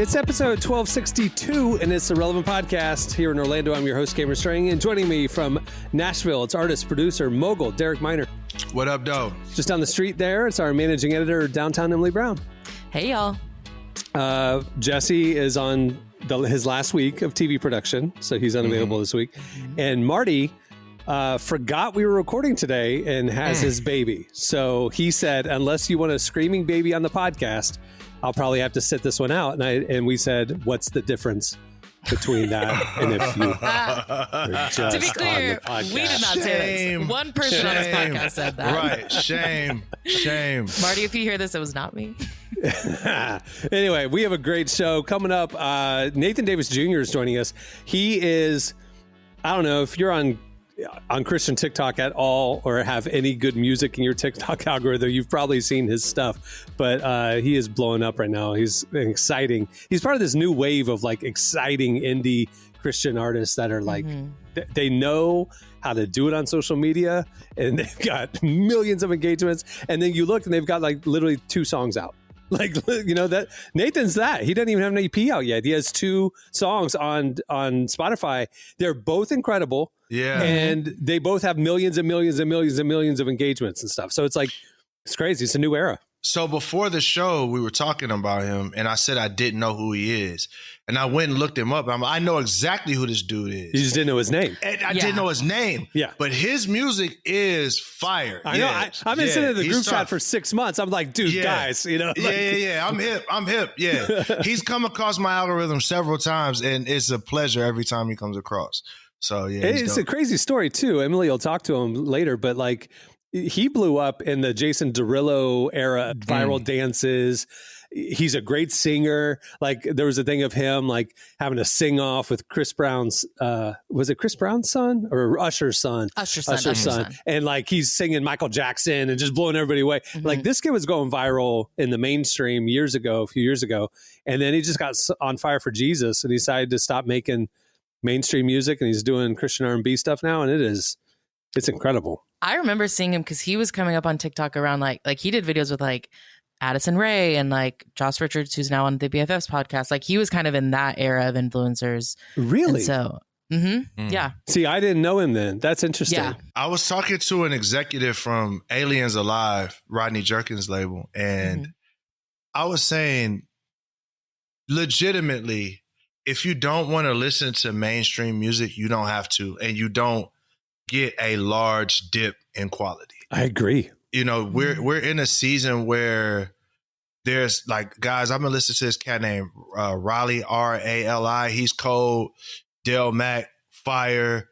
It's episode 1262, and it's the Relevant Podcast. Here in Orlando, I'm your host, Cameron Strang, and joining me from Nashville, it's artist, producer, mogul, Derek Miner. What up, though? Just down the street there, it's our managing editor, downtown Emily Brown. Hey, y'all. Jesse is on his last week of TV production, so he's unavailable this week. And Marty forgot we were recording today and has his baby. So he said, unless you want a screaming baby on the podcast, I'll probably have to sit this one out. And we said, what's the difference between that and if you are just to be clear, we did not say this. One person on this podcast said that. Right. Shame. Marty, if you hear this, it was not me. Anyway, we have a great show coming up. Nathan Davis Jr. is joining us. He is, I don't know if you're on Christian TikTok at all or have any good music in your TikTok algorithm, you've probably seen his stuff, but he is blowing up right now. He's exciting. He's part of this new wave of like exciting indie Christian artists that are like, they know how to do it on social media and they've got millions of engagements. And then you look and they've got like literally 2 songs out. Like, you know, that Nathan's that he doesn't even have an EP out yet. He has 2 songs on Spotify. They're both incredible. Yeah. And they both have millions and millions and millions and millions of engagements and stuff. So it's like, it's crazy. It's a new era. So before the show, we were talking about him and I said I didn't know who he is. And I went and looked him up. I know exactly who this dude is. You just didn't know his name. And I didn't know his name. Yeah. But his music is fire. I know. I've been sitting in the group chat for 6 months. I'm like, dude, guys, you know. Like, yeah. I'm hip. Yeah. He's come across my algorithm several times and it's a pleasure every time he comes across. So, yeah. It's a crazy story, too. Emily will talk to him later, but like he blew up in the Jason Derulo era, viral dances. He's a great singer. Like there was a thing of him like having a sing off with Chris Brown's, was it Chris Brown's son or Usher's son? Usher's son. And like he's singing Michael Jackson and just blowing everybody away. Like this kid was going viral in the mainstream a few years ago. And then he just got on fire for Jesus and he decided to stop making mainstream music and he's doing Christian R&B stuff now. And it's incredible. I remember seeing him because he was coming up on TikTok around like he did videos with like Addison Rae and like Josh Richards, who's now on the BFFs podcast. Like he was kind of in that era of influencers. Really? And so, yeah. See, I didn't know him then. That's interesting. Yeah. I was talking to an executive from Aliens Alive, Rodney Jerkins' label, and I was saying, legitimately, if you don't want to listen to mainstream music, you don't have to, and you don't get a large dip in quality. I agree. You know, we're in a season where there's like, guys, I'm gonna listen to this cat named Raleigh, R-A-L-I. He's cold. Del Mac, fire.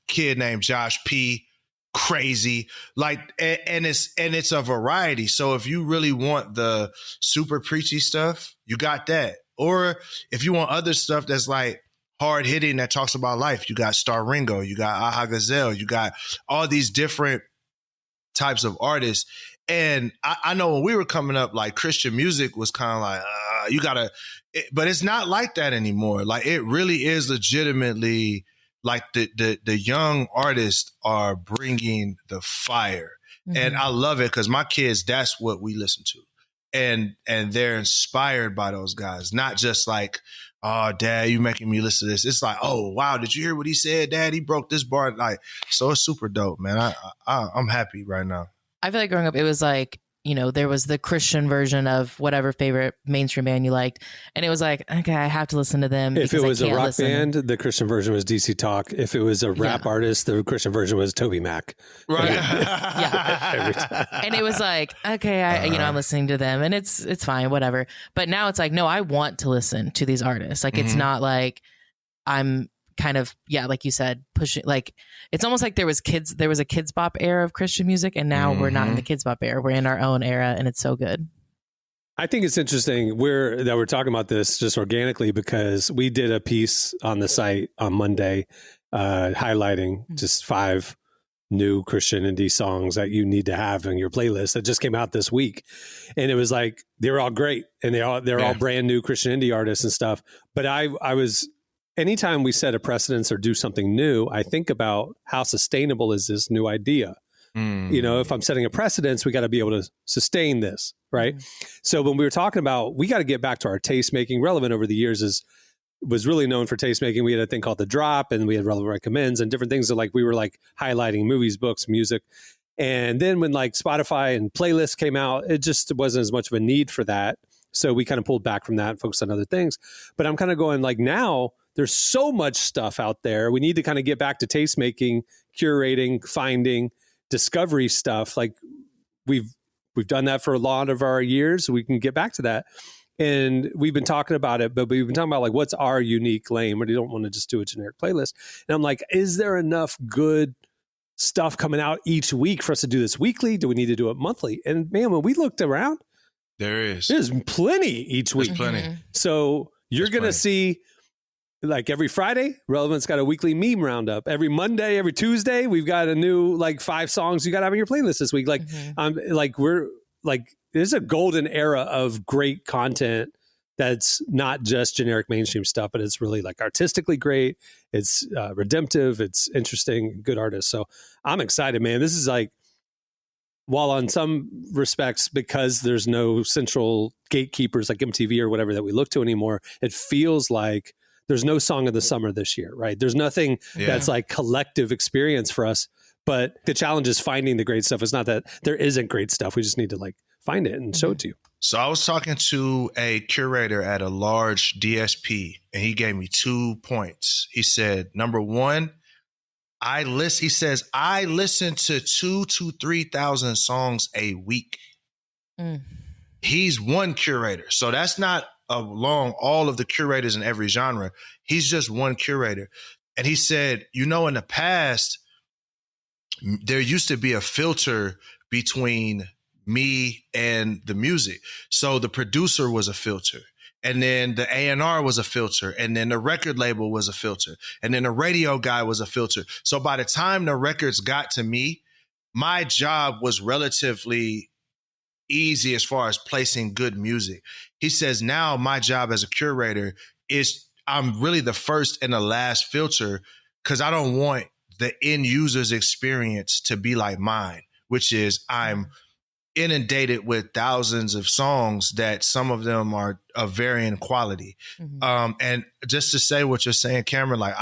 Kid named Josh P, crazy. Like, and it's a variety. So if you really want the super preachy stuff, you got that. Or if you want other stuff that's like hard hitting that talks about life, you got Star Ringo, you got Aha Gazelle, you got all these different types of artists. And I know when we were coming up, like Christian music was kind of like, but it's not like that anymore. Like it really is legitimately like the young artists are bringing the fire. And I love it because my kids, that's what we listen to. And they're inspired by those guys, not just like, oh, Dad, you making me listen to this. It's like, oh, wow, did you hear what he said, Dad? He broke this bar. Like, so it's super dope, man. I'm happy right now. I feel like growing up, it was like, you know, there was the Christian version of whatever favorite mainstream band you liked. And it was like, okay, I have to listen to them. If it was a rock band, the Christian version was DC Talk. If it was a rap artist, the Christian version was Toby Mac. Right. Yeah. Every time. And it was like, okay, I'm listening to them and it's fine, whatever. But now it's like, no, I want to listen to these artists. Like, it's not like I'm kind of, like you said, pushing, like, it's almost like there was a kids bop era of Christian music. And now we're not in the kids bop era. We're in our own era and it's so good. I think it's interesting that we're talking about this just organically because we did a piece on the site on Monday highlighting just 5 new Christian indie songs that you need to have in your playlist that just came out this week. And it was like, they were all great and they're all brand new Christian indie artists and stuff. But I was, anytime we set a precedence or do something new, I think about how sustainable is this new idea? You know, if I'm setting a precedence, we got to be able to sustain this. right? So when we were talking about, we got to get back to our taste making. Relevant over the years was really known for taste making. We had a thing called The Drop, and we had Relevant Recommends and different things that like we were like highlighting movies, books, music. And then when like Spotify and playlists came out, it just wasn't as much of a need for that. So we kind of pulled back from that and focused on other things. But I'm kind of going like, now there's so much stuff out there. We need to kind of get back to taste making, curating, finding, discovery stuff. Like we've done that for a lot of our years. We can get back to that. And we've been talking about it, but we've been talking about like, what's our unique lane? We don't want to just do a generic playlist. And I'm like, is there enough good stuff coming out each week for us to do this weekly? Do we need to do it monthly? And man, when we looked around, there's plenty each week. There's plenty. So you're going to see like every Friday, Relevant's got a weekly meme roundup. Every Monday, every Tuesday, we've got a new like 5 songs you got to have in your playlist this week. Like, we're like, there's a golden era of great content that's not just generic mainstream stuff, but it's really like artistically great. It's redemptive. It's interesting, good artists. So I'm excited, man. This is like, while on some respects, because there's no central gatekeepers like MTV or whatever that we look to anymore, it feels like there's no song of the summer this year, right? There's nothing that's like collective experience for us. But the challenge is finding the great stuff. It's not that there isn't great stuff. We just need to like find it and show it to you. So I was talking to a curator at a large DSP, and he gave me 2 points. He said, number one, I listen to 2,000 to 3,000 songs a week. He's one curator. So that's not along all of the curators in every genre. He's just one curator. And he said, in the past, there used to be a filter between me and the music. So the producer was a filter, and then the A&R was a filter, and then the record label was a filter, and then the radio guy was a filter. So by the time the records got to me, my job was relatively easy as far as placing good music. He says now my job as a curator is I'm really the first and the last filter, because I don't want the end user's experience to be like mine, which is I'm inundated with thousands of songs that some of them are of varying quality. And just to say what you're saying, Cameron, like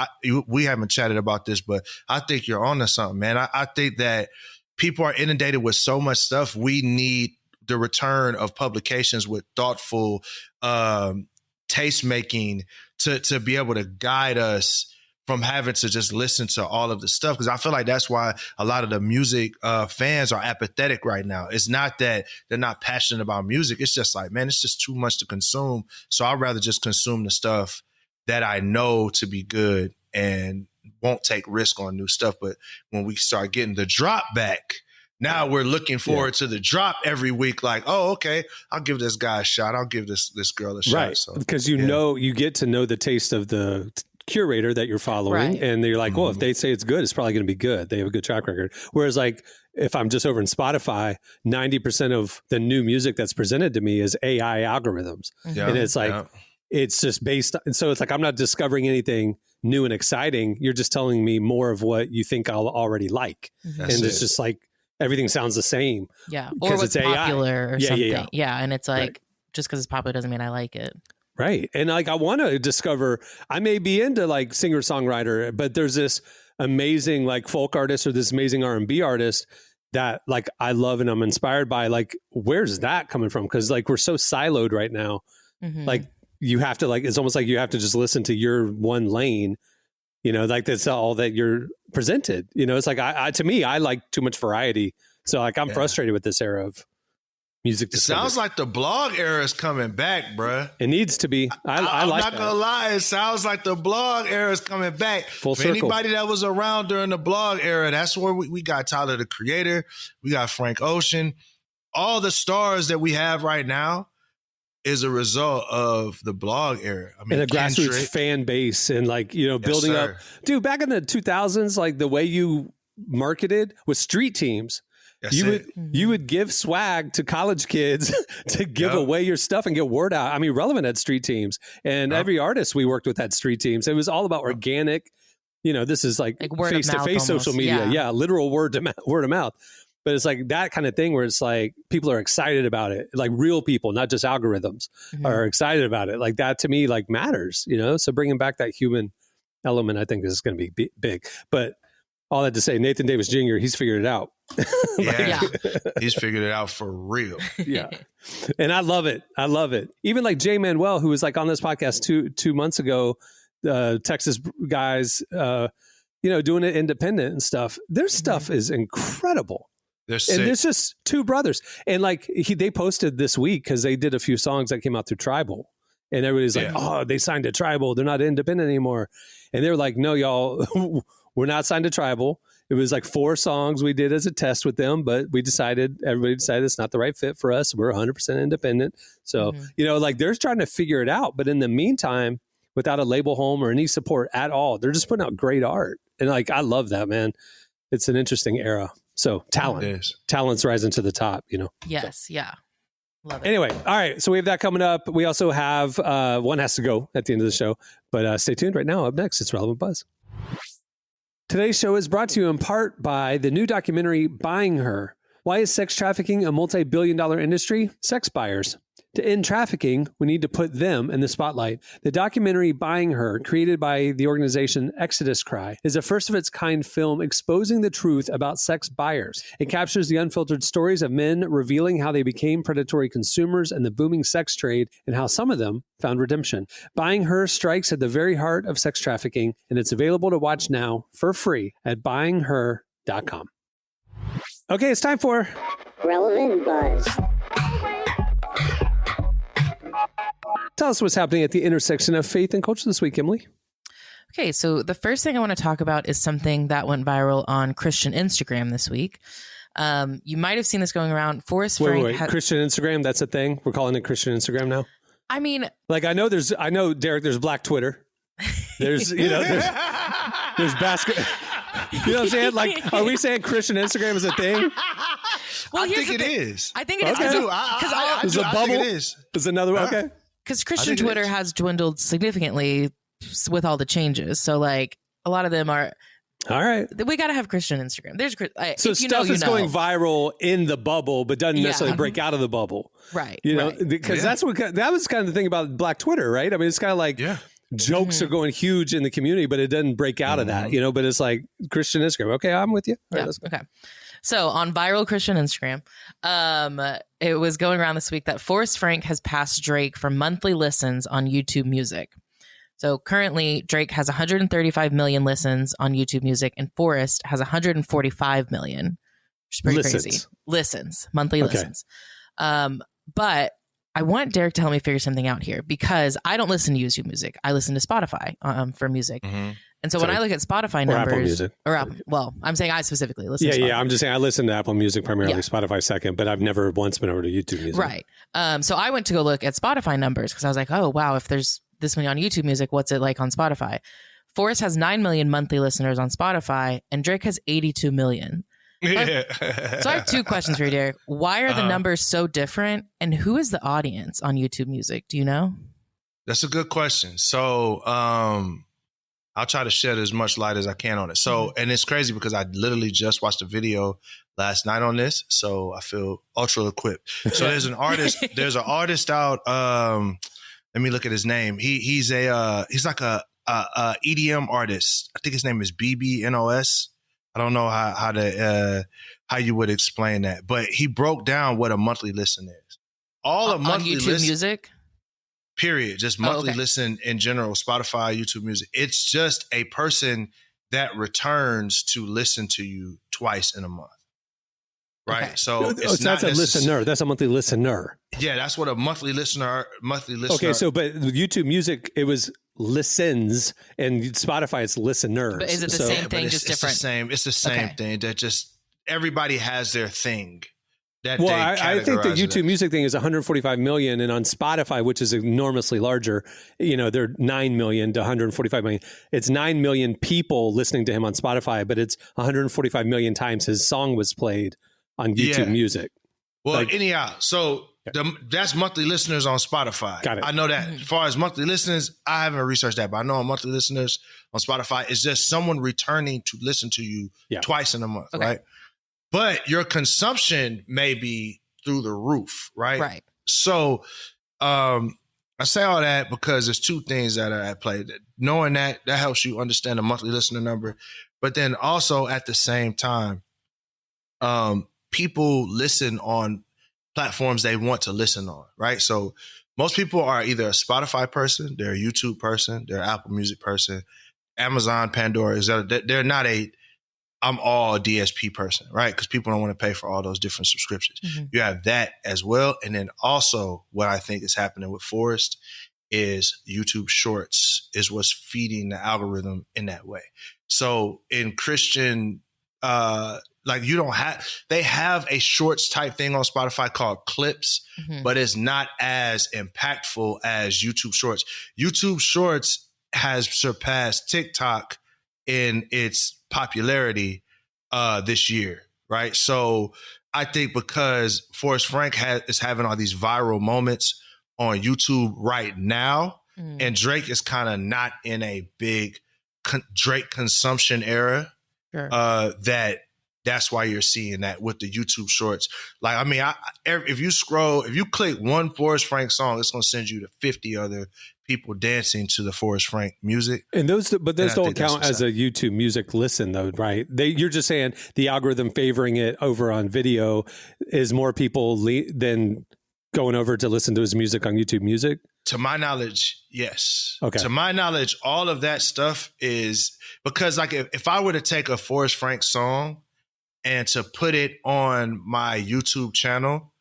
we haven't chatted about this, but I think you're onto something, man. I think that people are inundated with so much stuff. We need the return of publications with thoughtful taste making to be able to guide us from having to just listen to all of the stuff. Because I feel like that's why a lot of the music fans are apathetic right now. It's not that they're not passionate about music. It's just like, man, it's just too much to consume. So I'd rather just consume the stuff that I know to be good and won't take risk on new stuff. But when we start getting the drop back, now we're looking forward to the drop every week. Like, oh, okay, I'll give this guy a shot. I'll give this girl a shot. Right, so, because you get to know the taste of the curator that you're following, and you're like, well, if they say it's good, it's probably going to be good. They have a good track record. Whereas like if I'm just over in Spotify, 90% of the new music that's presented to me is AI algorithms. And it's like, it's just based on, so it's like, I'm not discovering anything new and exciting. You're just telling me more of what you think I'll already like. And it's just like, everything sounds the same. Yeah. Or what's popular or something. Yeah. And it's like, just because it's popular doesn't mean I like it. Right. And like, I want to discover, I may be into like singer songwriter, but there's this amazing like folk artist or this amazing R&B artist that like I love and I'm inspired by. Like, where's that coming from? Because like we're so siloed right now. Like you have to like, it's almost like you have to just listen to your one lane, like that's all that you're presented. It's like, I to me, I like too much variety. So like I'm frustrated with this era of music. It sounds like the blog era is coming back, bruh. It needs to be. I'm like not gonna lie. It sounds like the blog era is coming back. Full For circle. Anybody that was around during the blog era, that's where we got Tyler, the Creator. We got Frank Ocean. All the stars that we have right now is a result of the blog era. I mean, and a grassroots fan base and like, building up. Dude, back in the 2000s, like the way you marketed was street teams. You would give swag to college kids to give away your stuff and get word out. I mean, Relevant had street teams, and every artist we worked with had street teams. It was all about organic. This is like face-to-face social media. Yeah, literal word of mouth. but it's like that kind of thing where it's like people are excited about it, like real people, not just algorithms are excited about it. Like that to me, like matters, you know? So bringing back that human element, I think is going to be big. But all that to say, Nathan Davis Jr., he's figured it out. He's figured it out for real. Yeah. And I love it. I love it. Even like Jay Manuel, who was like on this podcast two months ago, Texas guys, you know, doing it independent and stuff. Their stuff is incredible. They're sick. And there's just two brothers. And like they posted this week because they did a few songs that came out through Tribal. And everybody's like, oh, they signed to Tribal. They're not independent anymore. And they were like, no, y'all, we're not signed to Tribal. It was like 4 songs we did as a test with them, but everybody decided it's not the right fit for us. We're 100% independent. So, you know, like they're trying to figure it out. But in the meantime, without a label home or any support at all, they're just putting out great art. And like, I love that, man. It's an interesting era. So talent's rising to the top, you know? Yes. Yeah. Love it. Anyway, all right. So we have that coming up. We also have one has to go at the end of the show, but stay tuned right now. Up next, it's Relevant Buzz. Today's show is brought to you in part by the new documentary, Buying Her. Why is sex trafficking a multi-billion-dollar industry? Sex buyers. To end trafficking, we need to put them in the spotlight. The documentary Buying Her, created by the organization Exodus Cry, is a first-of-its-kind film exposing the truth about sex buyers. It captures the unfiltered stories of men revealing how they became predatory consumers in the booming sex trade and how some of them found redemption. Buying Her strikes at the very heart of sex trafficking, and it's available to watch now for free at buyingher.com. Okay, it's time for Relevant Buzz. Tell us what's happening at the intersection of faith and culture this week, Emily. Okay, so the first thing I want to talk about is something that went viral on Christian Instagram this week. You might have seen this going around. Forrest Frank. Wait. Christian Instagram, that's a thing? We're calling it Christian Instagram now? I mean, like I know, Derek, there's Black Twitter. There's, you know, there's basket. You know what I'm saying? Like, are we saying Christian Instagram is a thing? Well, I think it is. I think it is. There's a bubble. I think it is. There's another one. Okay. Because Christian Twitter has dwindled significantly with all the changes. So, like, a lot of them are. All right. We got to have Christian Instagram. There's so stuff is going viral in the bubble, but doesn't necessarily break out of the bubble. Right. You know, because that was kind of the thing about Black Twitter, right? I mean, it's kind of like jokes are going huge in the community, but it doesn't break out of that, you know, but it's like Christian Instagram. Okay, I'm with you. All right, okay. So on viral Christian Instagram, it was going around this week that Forrest Frank has passed Drake for monthly listens on YouTube Music. So currently Drake has 135 million listens on YouTube Music and Forrest has 145 million, which is pretty crazy. Monthly listens. But I want Derek to help me figure something out here because I don't listen to YouTube Music. I listen to Spotify for music. And so when I look at Spotify numbers, I'm saying I specifically listen to Spotify. I'm just saying I listen to Apple Music primarily, Spotify second, but I've never once been over to YouTube Music. Right. So I went to go look at Spotify numbers because I was like, oh, wow, if there's this many on YouTube Music, what's it like on Spotify? Forrest has 9 million monthly listeners on Spotify and Drake has 82 million. So I have 2 questions for you, Derek. Why are the numbers so different? And who is the audience on YouTube Music? Do you know? That's a good question. So I'll try to shed as much light as I can on it. So, and it's crazy because I literally just watched a video last night on this. So I feel ultra equipped. So there's an artist out. Let me look at his name. He's like a EDM artist. I think his name is BBNOS. I don't know how you would explain that, but he broke down what a monthly listen is. On YouTube Music? Period. Just monthly listen in general, Spotify, YouTube Music. It's just a person that returns to listen to you twice in a month. Right. Okay. So that's a listener. That's a monthly listener. Yeah, that's what a monthly listener. Okay, so but YouTube Music, it was listens, and Spotify, it's listeners. But is it the same thing, just different? It's the same thing. That just everybody has their thing. I think the YouTube Music thing is 145 million, and on Spotify, which is enormously larger, you know, they're 9 million to 145 million. It's 9 million people listening to him on Spotify, but it's 145 million times his song was played on YouTube Music. Well, anyhow, so that's monthly listeners on Spotify. Got it. I know that. As far as monthly listeners, I haven't researched that, but I know monthly listeners on Spotify is just someone returning to listen to you twice in a month, right? but your consumption may be through the roof, right? Right. So I say all that because there's two things that are at play. Knowing that helps you understand the monthly listener number, but then also at the same time, people listen on platforms they want to listen on, right? So most people are either a Spotify person, they're a YouTube person, they're an Apple Music person, Amazon, Pandora, they're not I'm all DSP person, right? Because people don't want to pay for all those different subscriptions. Mm-hmm. You have that as well. And then also what I think is happening with Forrest is YouTube Shorts is what's feeding the algorithm in that way. So in Christian, they have a shorts type thing on Spotify called Clips, but it's not as impactful as YouTube Shorts. YouTube Shorts has surpassed TikTok in its popularity this year, right? So I think because Forrest Frank is having all these viral moments on YouTube right now, and Drake is kind of not in a big Drake consumption era, that's why you're seeing that with the YouTube Shorts. Like, I mean, if you click one Forrest Frank song, it's going to send you to 50 other people dancing to the Forrest Frank music. And those don't count as a YouTube music listen, though, right? You're just saying the algorithm favoring it over on video is more people than going over to listen to his music on YouTube Music. To my knowledge, yes. Okay. To my knowledge, all of that stuff is because, like, if I were to take a Forrest Frank song and to put it on my YouTube channel,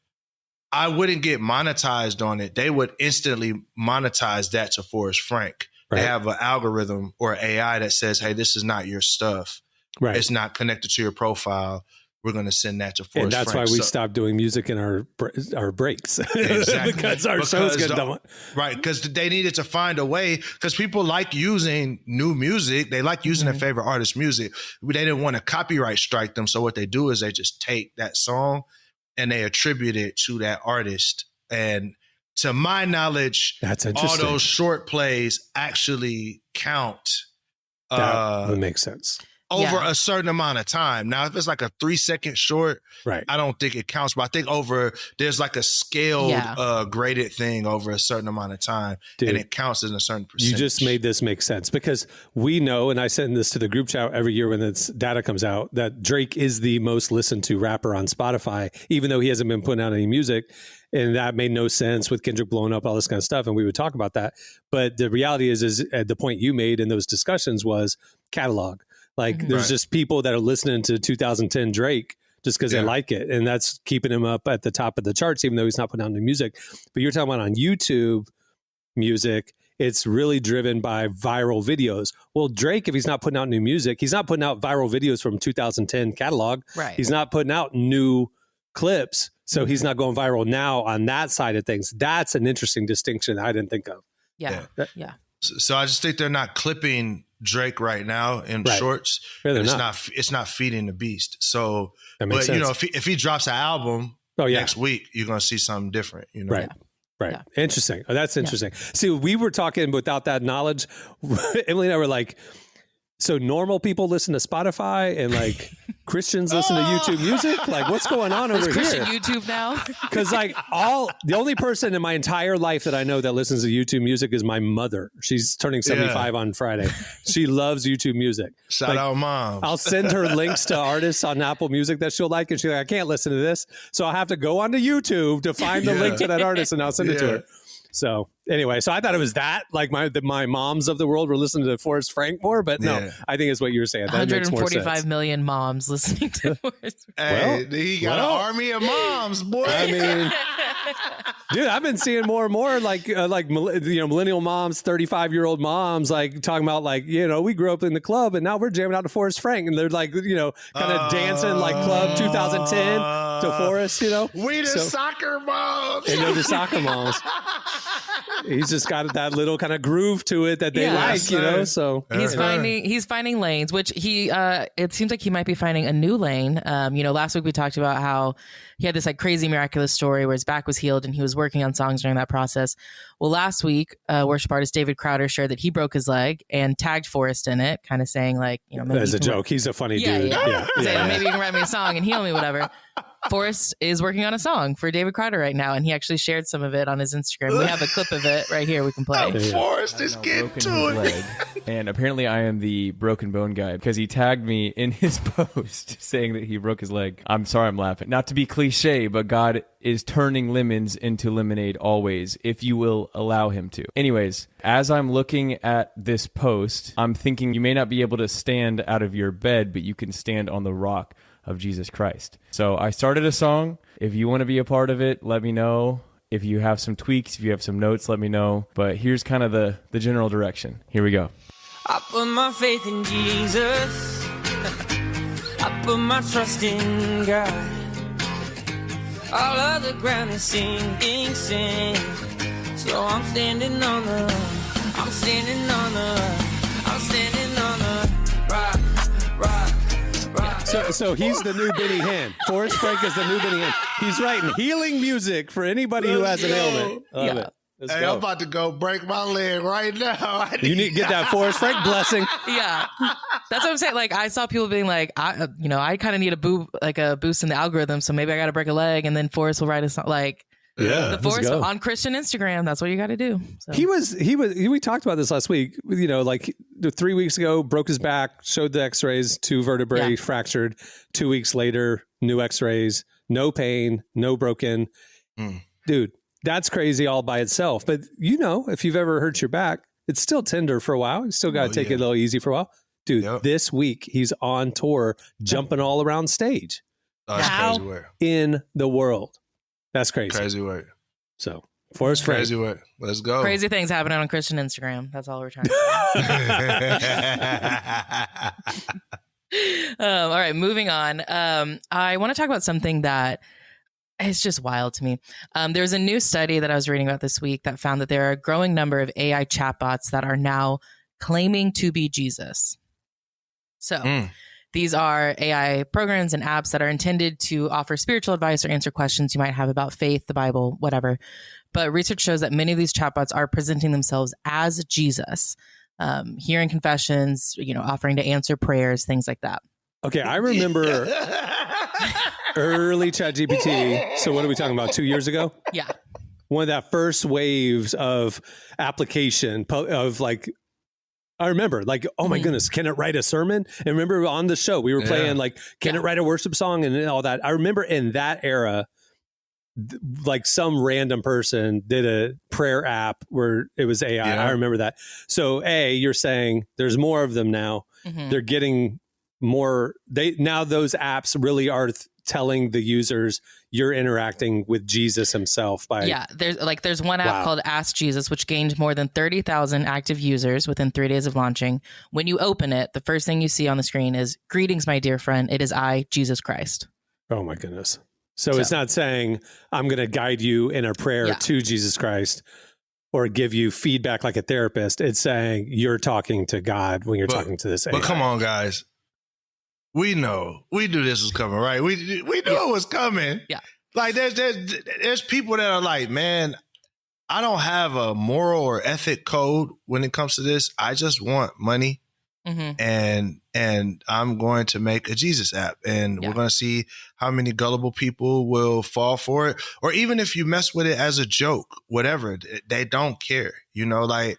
I wouldn't get monetized on it. They would instantly monetize that to Forrest Frank. Right. They have an algorithm or AI that says, hey, this is not your stuff. Right. It's not connected to your profile. We're going to send that to Forrest Frank. And that's why we stopped doing music in our breaks. Exactly. because our shows get done. Right. Because they needed to find a way, because people like using new music. They like using their favorite artist's music. They didn't want to copyright strike them. So what they do is they just take that song and they attribute it to that artist. And to my knowledge, that's all those short plays actually count. That would make sense. Over a certain amount of time. Now, if it's like a 3-second short, right, I don't think it counts. But I think there's like a scaled, graded thing over a certain amount of time. Dude, and it counts as a certain percentage. You just made this make sense, because we know, and I send this to the group chat every year when this data comes out, that Drake is the most listened to rapper on Spotify, even though he hasn't been putting out any music. And that made no sense with Kendrick blowing up, all this kind of stuff. And we would talk about that. But the reality is at the point you made in those discussions was catalog. Like, there's just people that are listening to 2010 Drake just because they like it. And that's keeping him up at the top of the charts, even though he's not putting out new music. But you're talking about on YouTube music, it's really driven by viral videos. Well, Drake, if he's not putting out new music, he's not putting out viral videos from 2010 catalog. Right. He's not putting out new clips. So he's not going viral now on that side of things. That's an interesting distinction I didn't think of. Yeah. So I just think they're not clipping Drake right now in shorts. Yeah, it's not feeding the beast. So, but you know, if he drops an album next week, you're going to see something different, you know? Right. Right. Yeah. Interesting. Oh, that's interesting. See, we were talking without that knowledge. Emily and I were like, so normal people listen to Spotify and like Christians listen to YouTube music? Like, what's going on over Christian here? YouTube now? Because like the only person in my entire life that I know that listens to YouTube music is my mother. She's turning 75 on Friday. She loves YouTube music. Shout out, Mom. I'll send her links to artists on Apple Music that she'll like, and she's like, I can't listen to this. So I'll have to go onto YouTube to find the link to that artist, and I'll send it to her. So anyway, so I thought it was that, like my moms of the world were listening to Forrest Frank more, but no, I think it's what you were saying. That 145 million moms listening to Forrest Frank. Hey, he got an army of moms, boy. I mean, dude, I've been seeing more and more like millennial moms, 35-year-old moms, like talking about like, you know, we grew up in the club and now we're jamming out to Forrest Frank, and they're like, you know, kind of dancing like Club 2010 to Forrest, you know. We the soccer moms. And they're the soccer moms. He's just got that little kind of groove to it that they like, you know. So he's finding lanes, which it seems like he might be finding a new lane. Last week we talked about how he had this like crazy miraculous story where his back was healed and he was working on songs during that process. Well, last week, worship artist David Crowder shared that he broke his leg and tagged Forrest in it, kind of saying like, maybe as a joke, he's a funny dude. Yeah. Maybe you can write me a song and heal me, whatever. Forrest is working on a song for David Crowder right now, and he actually shared some of it on his Instagram. We have a clip of it right here we can play. Forrest is getting to it. And apparently I am the broken bone guy because he tagged me in his post saying that he broke his leg. I'm sorry I'm laughing. Not to be cliche, but God is turning lemons into lemonade always, if you will allow him to. Anyways, as I'm looking at this post, I'm thinking you may not be able to stand out of your bed, but you can stand on the rock of Jesus Christ. So I started a song. If you want to be a part of it, let me know. If you have some tweaks, if you have some notes, let me know. But here's kind of the general direction. Here we go. I put my faith in Jesus. I put my trust in God. All of the ground is sinking sand. So I'm standing on the rock. So he's the new Benny Hinn. Forrest Frank is the new Benny Hinn. He's writing healing music for anybody who has an ailment. Love it. Let's go. I'm about to go break my leg right now. You need to get that Forrest Frank blessing. Yeah, that's what I'm saying. Like I saw people being like, I kind of need a boost in the algorithm, so maybe I got to break a leg, and then Forrest will write a song. Like, the Forrest on Christian Instagram. That's what you got to do. So. He was. We talked about this last week. Like 3 weeks ago, broke his back, showed the X-rays, 2 vertebrae fractured. 2 weeks later, new X-rays, no pain, no broken. Dude. That's crazy all by itself. But if you've ever hurt your back, it's still tender for a while. You still got to take it a little easy for a while. Dude, this week he's on tour, jumping all around stage. That's crazy work. In the world. That's crazy. Crazy work. So, Forrest Frank. Crazy work. Let's go. Crazy things happening on Christian Instagram. That's all we're trying to say. All right, moving on. I want to talk about something that it's just wild to me. There's a new study that I was reading about this week that found that there are a growing number of AI chatbots that are now claiming to be Jesus. So these are AI programs and apps that are intended to offer spiritual advice or answer questions you might have about faith, the Bible, whatever. But research shows that many of these chatbots are presenting themselves as Jesus, hearing confessions, offering to answer prayers, things like that. Okay, I remember early ChatGPT. So what are we talking about? 2 years ago? Yeah. One of that first waves of application of like, I remember like, oh my goodness, can it write a sermon? And remember on the show, we were playing like, can it write a worship song and all that? I remember in that era, like some random person did a prayer app where it was AI. I remember that. So you're saying there's more of them now. They're getting more. Now those apps really are telling the users you're interacting with Jesus himself by there's one app called Ask Jesus, which gained more than 30,000 active users within 3 days of launching. When you open it, the first thing you see on the screen is, "Greetings, my dear friend. It is I, Jesus Christ." Oh my goodness. So it's not saying I'm going to guide you in a prayer to Jesus Christ or give you feedback like a therapist. It's saying you're talking to God when you're talking to this AI. But come on, guys. We knew this was coming, right? We knew it was coming. Yeah. Like there's people that are like, man, I don't have a moral or ethic code when it comes to this. I just want money, and I'm going to make a Jesus app, and we're going to see how many gullible people will fall for it, or even if you mess with it as a joke, whatever, they don't care. I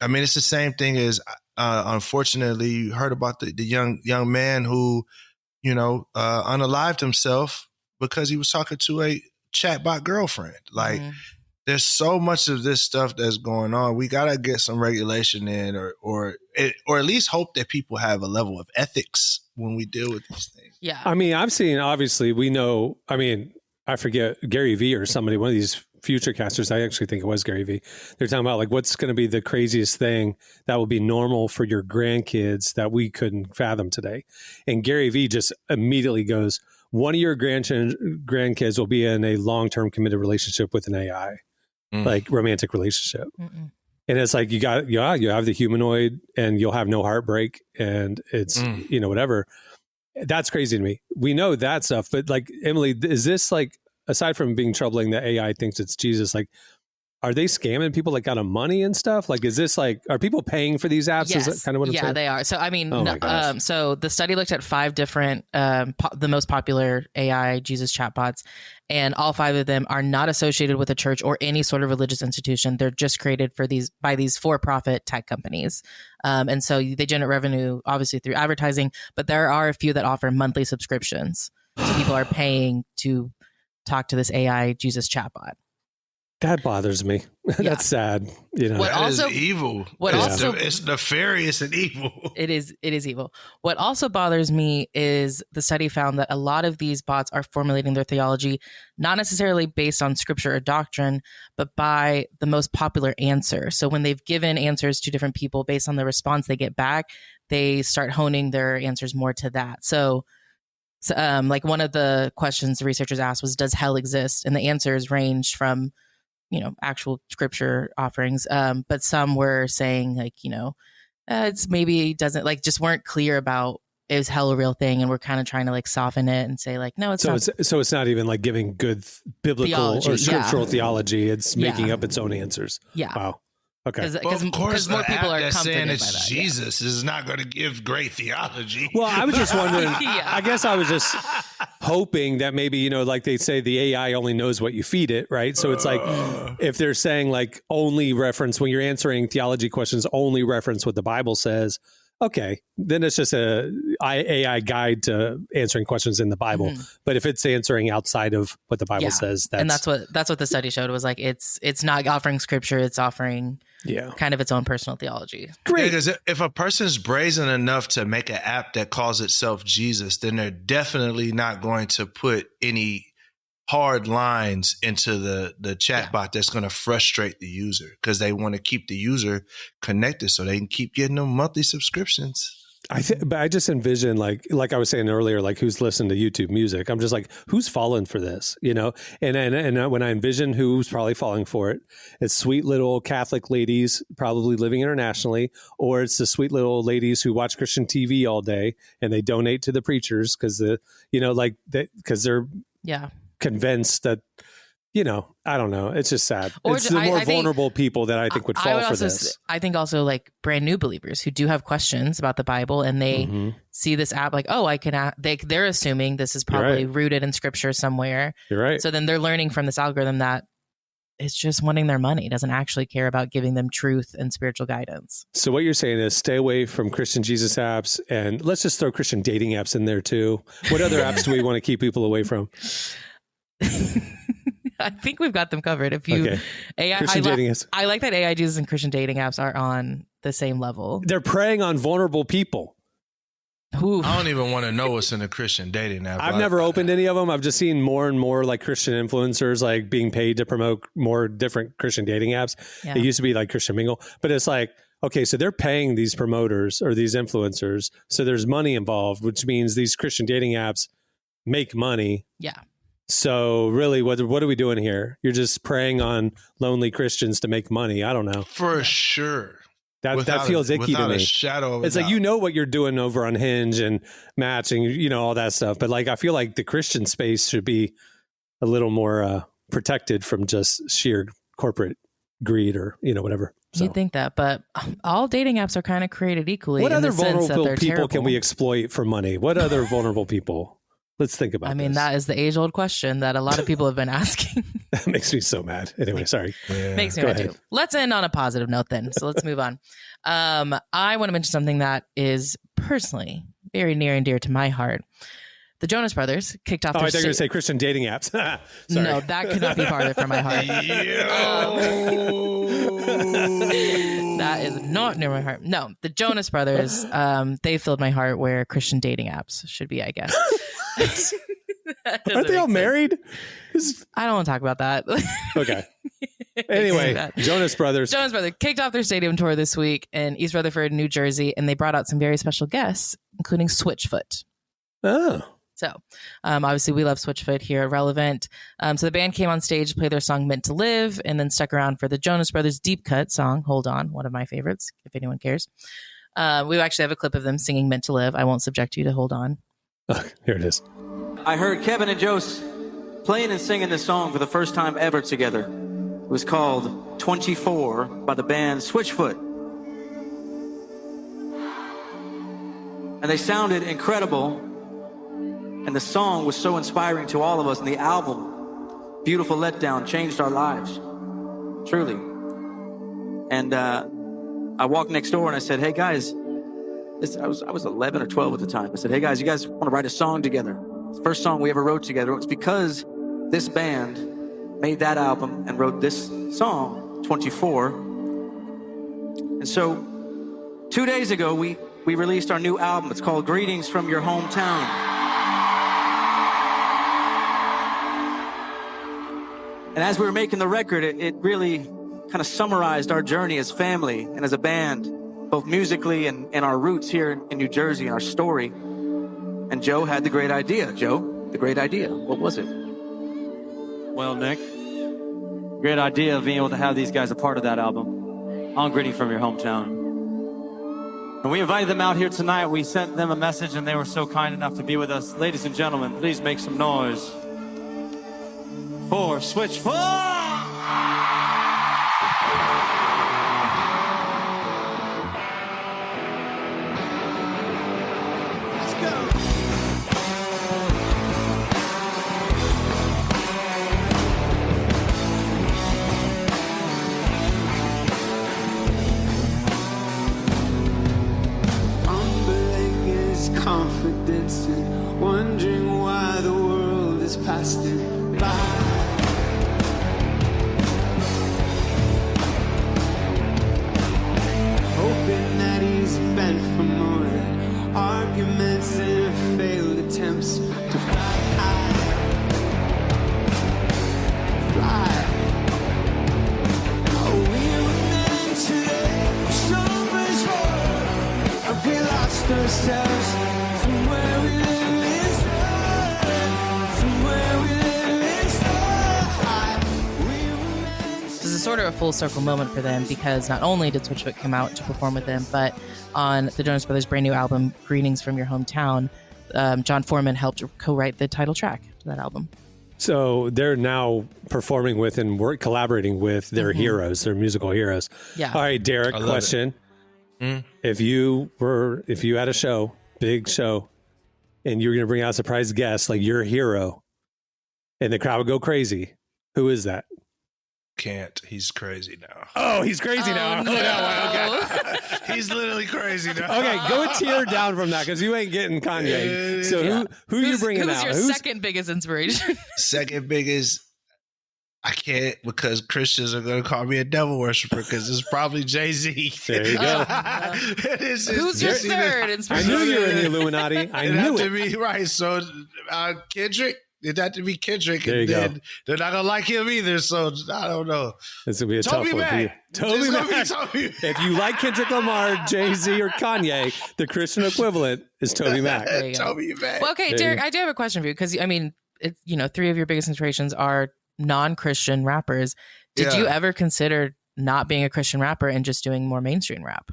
mean, it's the same thing as. Unfortunately, you heard about the young man who, unalived himself because he was talking to a chatbot girlfriend. Like, there's so much of this stuff that's going on. We gotta get some regulation in, or at least hope that people have a level of ethics when we deal with these things. Yeah, I mean, I've seen. Obviously, we know. I mean, I forget Gary Vee or somebody. One of these future casters, I actually think it was Gary Vee. They're talking about like what's going to be the craziest thing that will be normal for your grandkids that we couldn't fathom today. And Gary Vee just immediately goes, one of your grandkids will be in a long-term committed relationship with an AI. like romantic relationship. Mm-mm. And it's like, you have the humanoid and you'll have no heartbreak and it's, whatever. That's crazy to me. We know that stuff, but like, Emily, is this like, aside from being troubling that AI thinks it's Jesus, like, are they scamming people like out of money and stuff? Like, is this like, are people paying for these apps? Yes. Is that kind of what I'm saying? Yeah, they are. So, I mean, Oh my gosh. so the study looked at 5 different, the most popular AI Jesus chatbots, and all 5 of them are not associated with a church or any sort of religious institution. They're just created by these for-profit tech companies. And so they generate revenue, obviously, through advertising, but there are a few that offer monthly subscriptions. So people are paying to talk to this AI Jesus chatbot. That bothers me. That's sad. What That also- is evil. what It's nefarious and evil. It is evil. What also bothers me is the study found that a lot of these bots are formulating their theology not necessarily based on scripture or doctrine, but by the most popular answer. So when they've given answers to different people based on the response they get back, they start honing their answers more to that. So like one of the questions the researchers asked was, does hell exist? And the answers ranged from actual scripture offerings. But some were saying like, it's maybe doesn't, like, just weren't clear about, is hell a real thing? And we're kind of trying to like soften it and say like, no, it's not. So it's not even like giving good biblical Theology, or scriptural theology. It's making Yeah. up its own answers. Yeah. Wow. Okay. Because Of course, more people are that's saying comforted by it's that. Jesus is not going to give great theology. Well, I was just wondering, Yeah. I guess I was just hoping that maybe, like they say, the AI only knows what you feed it, right? So it's like, if they're saying like only reference, when you're answering theology questions, only reference what the Bible says, okay, then it's just a AI guide to answering questions in the Bible. Mm-hmm. But if it's answering outside of what the Bible says, that's what the study showed, was like, it's not offering scripture, it's offering kind of its own personal theology. great. Because if a person's brazen enough to make an app that calls itself Jesus, then they're definitely not going to put any hard lines into the chatbot that's going to frustrate the user, because they want to keep the user connected so they can keep getting them monthly subscriptions. But I just envision like I was saying earlier, like who's listening to YouTube music. I'm just like, who's falling for this, And when I envision who's probably falling for it, it's sweet little Catholic ladies probably living internationally, or it's the sweet little ladies who watch Christian TV all day and they donate to the preachers because because they're convinced that. I don't know. It's just sad. Or it's the more vulnerable people that I think would fall for this. I think also like brand new believers who do have questions about the Bible, and they see this app like, oh, I can. They're assuming this is probably rooted in scripture somewhere. You're right. So then they're learning from this algorithm that it's just wanting their money. It doesn't actually care about giving them truth and spiritual guidance. So what you're saying is stay away from Christian Jesus apps, and let's just throw Christian dating apps in there too. What other apps do we want to keep people away from? I think we've got them covered. If you AI, Christian dating apps. I like that AI Jesus and Christian dating apps are on the same level. They're preying on vulnerable people. Ooh. I don't even want to know what's in a Christian dating app. I've never opened any of them. I've just seen more and more like Christian influencers like being paid to promote more different Christian dating apps. Yeah. It used to be like Christian Mingle, but it's like, okay, so they're paying these promoters or these influencers. So there's money involved, which means these Christian dating apps make money. Yeah. So really, what are we doing here? You're just preying on lonely Christians to make money. I don't know. For sure. That feels icky to me. A shadow of it's a like, doubt. what you're doing over on Hinge and matching, all that stuff. But like, I feel like the Christian space should be a little more protected from just sheer corporate greed or, whatever. So. You'd think that, but all dating apps are kind of created equally. What in other the sense that vulnerable they're people terrible. can we exploit for money? What other vulnerable people? Let's think about I mean, this. that is the age-old question that a lot of people have been asking. That makes me so mad. Anyway, sorry. Yeah. Makes me Go mad ahead. too. Let's end on a positive note then. So let's move on. I want to mention something that is personally very near and dear to my heart. The Jonas Brothers kicked off Oh, I their thought you were going to say Christian dating apps. Sorry. No, that could not be farther from my heart. That is not near my heart. No, the Jonas Brothers, they filled my heart where Christian dating apps should be, I guess. Aren't they all married? I don't want to talk about that. Okay. Anyway, Jonas Brothers. Jonas Brothers kicked off their stadium tour this week in East Rutherford, New Jersey, and they brought out some very special guests, including Switchfoot. Oh. So obviously we love Switchfoot here at Relevant. So the band came on stage, played their song Meant to Live, and then stuck around for the Jonas Brothers deep cut song, Hold On, one of my favorites, if anyone cares. We actually have a clip of them singing Meant to Live. I won't subject you to Hold On. Here it is. I heard Kevin and Jose playing and singing this song for the first time ever together. It was called 24 by the band Switchfoot. And they sounded incredible. And the song was so inspiring to all of us. And the album, Beautiful Letdown, changed our lives. Truly. And I walked next door and I said, hey guys, I was 11 or 12 at the time. I said, hey guys, you guys want to write a song together? It's the first song we ever wrote together. It was because this band made that album and wrote this song, 24. And so 2 days ago, we released our new album. It's called Greetings from Your Hometown. And as we were making the record, it really kind of summarized our journey as family and as a band, both musically and our roots here in New Jersey and our story. And Joe had the great idea. Joe, the great idea. What was it? Well, Nick, great idea of being able to have these guys a part of that album on Greeting from Your Hometown. And we invited them out here tonight. We sent them a message and they were so kind enough to be with us. Ladies and gentlemen, please make some noise for Switchfoot! Confidence and wondering why the world is passing by. Hoping that he's bent for more than arguments and failed attempts to fly high. Fly. Oh, we were meant to live so much more, and we lost ourselves. This is sort of a full circle moment for them because not only did Switchfoot come out to perform with them, but on the Jonas Brothers' brand new album, Greetings from Your Hometown, John Foreman helped co-write the title track to that album. So they're now performing with and collaborating with their heroes, their musical heroes. Yeah. All right, Derek, question. If you had a show, big show, and you were going to bring out a surprise guest, like your hero, and the crowd would go crazy, who is that? Can't. He's crazy now. Oh, he's crazy now. No. Okay. He's literally crazy now. Okay, go a tier down from that because you ain't getting Kanye. So who you bringing out? Who's your second biggest inspiration? Second biggest, I can't because Christians are going to call me a devil worshiper because it's probably Jay-Z. There you go. Who's your third I inspiration? knew you were in the Illuminati. I knew to it. be right. So Kendrick. It had to be Kendrick. There you and go. They're not going to like him either. So I don't know. This will be a Toby tough one for you. Mac. Toby It's gonna be Mac. Toby. If you like Kendrick Lamar, Jay-Z, or Kanye, the Christian equivalent is Toby Mac. There you go. Toby Mac. Well, okay, Derek, I do have a question for you because, I mean, three of your biggest inspirations are non-Christian rappers. Did you ever consider not being a Christian rapper and just doing more mainstream rap?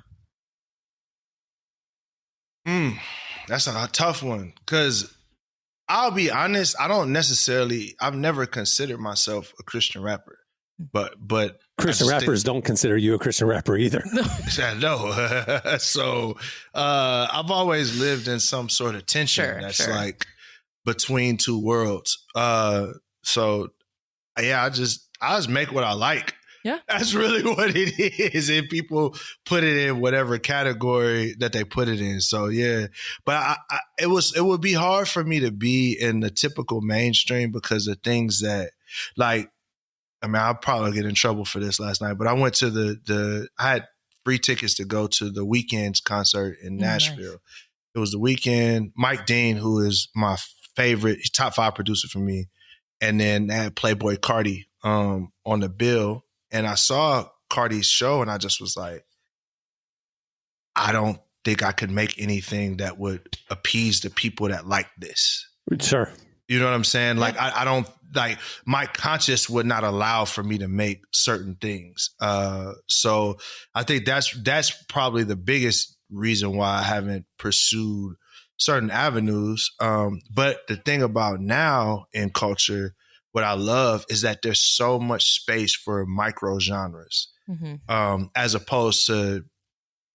That's a tough one because I'll be honest, I've never considered myself a Christian rapper, but Christian rappers don't consider you a Christian rapper either. No. So I've always lived in some sort of tension that's like between two worlds. So yeah, I just make what I like. Yeah. That's really what it is. And people put it in whatever category that they put it in. So yeah, but it would be hard for me to be in the typical mainstream because of things that I'll probably get in trouble for this last night, but I went to I had free tickets to go to the Weeknd's concert in Nashville. Nice. It was the Weeknd, Mike Dean, who is my favorite, he's top 5 producer for me. And then they had Playboy Cardi on the bill. And I saw Cardi's show and I just was like, I don't think I could make anything that would appease the people that like this. Sure. You know what I'm saying? Like, I don't, like, my conscience would not allow for me to make certain things. So I think that's probably the biggest reason why I haven't pursued certain avenues. But the thing about now in culture, what I love is that there's so much space for micro genres, as opposed to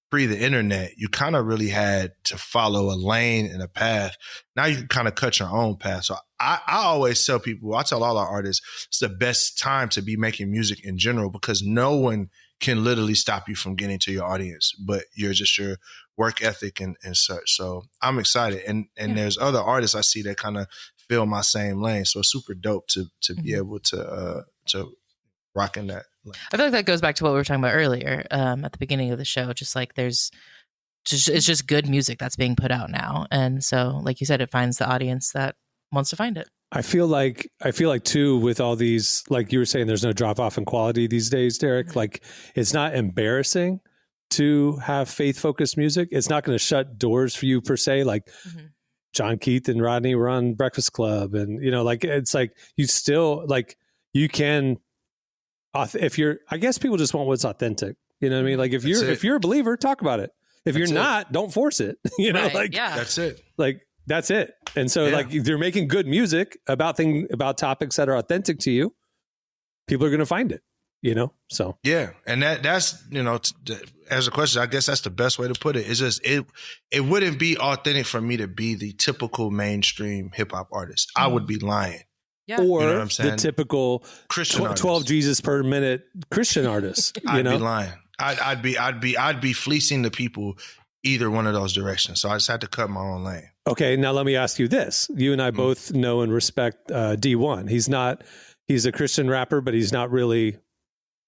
pre the internet. You kind of really had to follow a lane and a path. Now you can kind of cut your own path. So I always tell people, I tell all our artists, it's the best time to be making music in general, because no one can literally stop you from getting to your audience, but you're just your work ethic and such. So I'm excited. And there's other artists I see that kind of fill my same lane. So it's super dope to be able to rock in that lane. I feel like that goes back to what we were talking about earlier at the beginning of the show. Just like it's just good music that's being put out now. And so, like you said, it finds the audience that wants to find it. I feel like too, with all these, like you were saying, there's no drop off in quality these days, Derek. Like, it's not embarrassing to have faith focused music. It's not going to shut doors for you per se. Like John Keith and Rodney were on Breakfast Club, and like, it's like you still, like, you can, if you're, I guess people just want what's authentic. You know what I mean? Like, if you're a believer, talk about it. If you're not, don't force it. Like, that's it. Like, that's it. And so like, if they're making good music about topics that are authentic to you, people are going to find it, so. Yeah. And that's, as a question, I guess that's the best way to put it. It's just, it wouldn't be authentic for me to be the typical mainstream hip hop artist. I would be lying. Yeah. Or what I'm saying? the typical Christian 12 Jesus per minute Christian artist. I'd be lying. I'd be fleecing the people either one of those directions. So I just had to cut my own lane. Okay, now let me ask you this. You and I both know and respect D1. He's a Christian rapper, but he's not really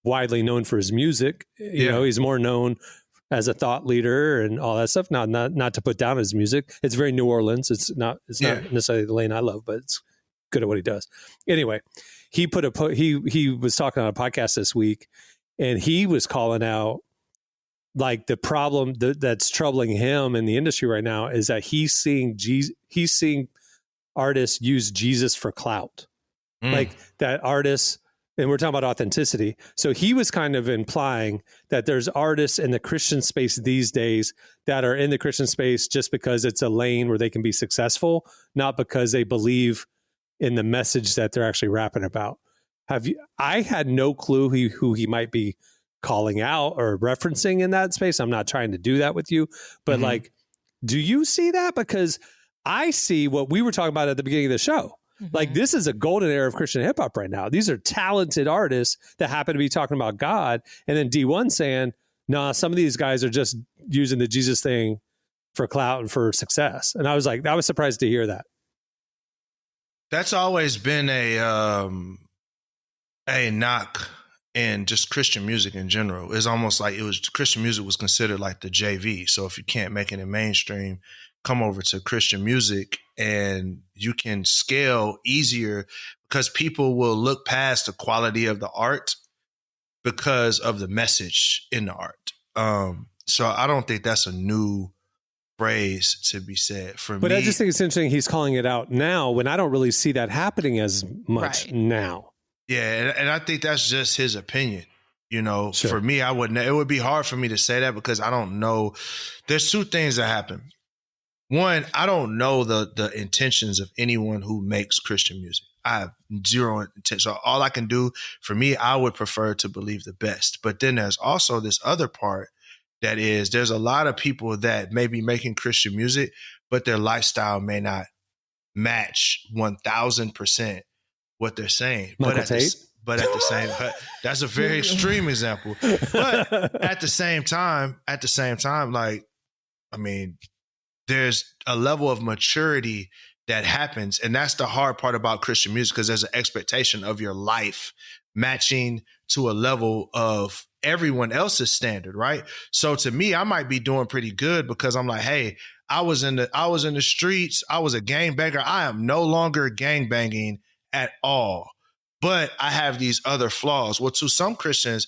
widely known for his music. He's more known as a thought leader and all that stuff. Not to put down his music. It's very New Orleans. It's not necessarily the lane I love, but it's good at what he does. Anyway, he was talking on a podcast this week, and he was calling out, like, the problem that's troubling him in the industry right now is that he's seeing artists use Jesus for clout. Like, that artists, and we're talking about authenticity. So he was kind of implying that there's artists in the Christian space these days that are in the Christian space just because it's a lane where they can be successful, not because they believe in the message that they're actually rapping about. I had no clue who he might be calling out or referencing in that space. I'm not trying to do that with you, but like, do you see that? Because I see what we were talking about at the beginning of the show. Like, this is a golden era of Christian hip hop right now. These are talented artists that happen to be talking about God. And then D1 saying, nah, some of these guys are just using the Jesus thing for clout and for success. And I was surprised to hear that. That's always been a knock in just Christian music in general. It's almost like Christian music was considered like the JV. So if you can't make it in mainstream, come over to Christian music and you can scale easier because people will look past the quality of the art because of the message in the art. So I don't think that's a new phrase to be said for me. But I just think it's interesting he's calling it out now when I don't really see that happening as much now. Yeah, and I think that's just his opinion. Sure. For me, it would be hard for me to say that because I don't know. There's two things that happen. One, I don't know the intentions of anyone who makes Christian music. I have zero intention. So all I can do, for me, I would prefer to believe the best. But then there's also this other part that is, there's a lot of people that may be making Christian music, but their lifestyle may not match 1,000% what they're saying. But at the same, that's a very extreme example. But at the same time, like, I mean, there's a level of maturity that happens. And that's the hard part about Christian music, because there's an expectation of your life matching to a level of everyone else's standard, right? So to me, I might be doing pretty good because I'm like, hey, I was in the streets. I was a gangbanger. I am no longer gangbanging at all. But I have these other flaws. Well, to some Christians,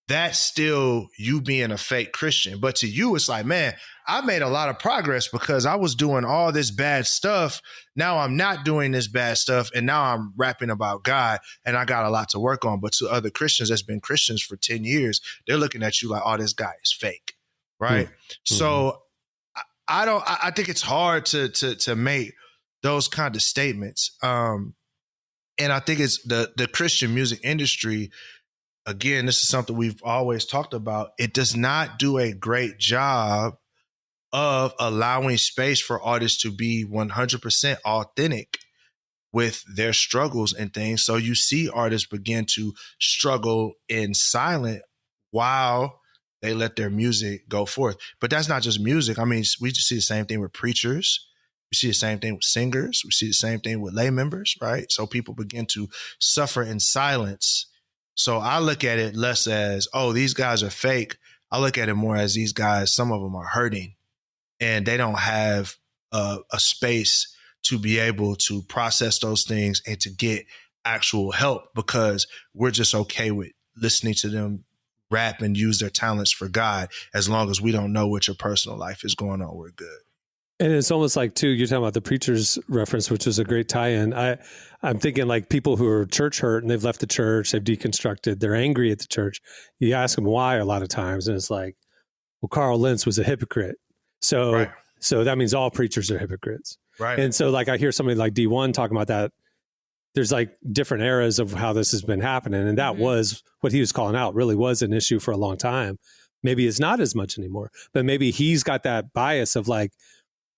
that's still you being a fake Christian. But to you, it's like, man, I made a lot of progress because I was doing all this bad stuff. Now I'm not doing this bad stuff. And now I'm rapping about God and I got a lot to work on. But to other Christians that's been Christians for 10 years, they're looking at you like, oh, this guy is fake. Right. Mm-hmm. So I think it's hard to make those kind of statements. And I think it's the Christian music industry. Again, this is something we've always talked about. It does not do a great job of allowing space for artists to be 100% authentic with their struggles and things. So you see artists begin to struggle in silence while they let their music go forth. But that's not just music. I mean, we just see the same thing with preachers. We see the same thing with singers. We see the same thing with lay members, right? So people begin to suffer in silence. So I look at it less as, oh, these guys are fake. I look at it more as these guys, some of them are hurting and they don't have a space to be able to process those things and to get actual help because we're just okay with listening to them rap and use their talents for God. As long as we don't know what your personal life is going on, we're good. And it's almost like, too, you're talking about the preacher's reference, which was a great tie-in. I'm thinking like people who are church hurt and they've left the church, they've deconstructed, they're angry at the church. You ask them why a lot of times, and it's like, well, Carl Lentz was a hypocrite. So that means all preachers are hypocrites. Right. And so like I hear somebody like D1 talking about that. There's like different eras of how this has been happening. And that was what he was calling out, really was an issue for a long time. Maybe it's not as much anymore, but maybe he's got that bias of like,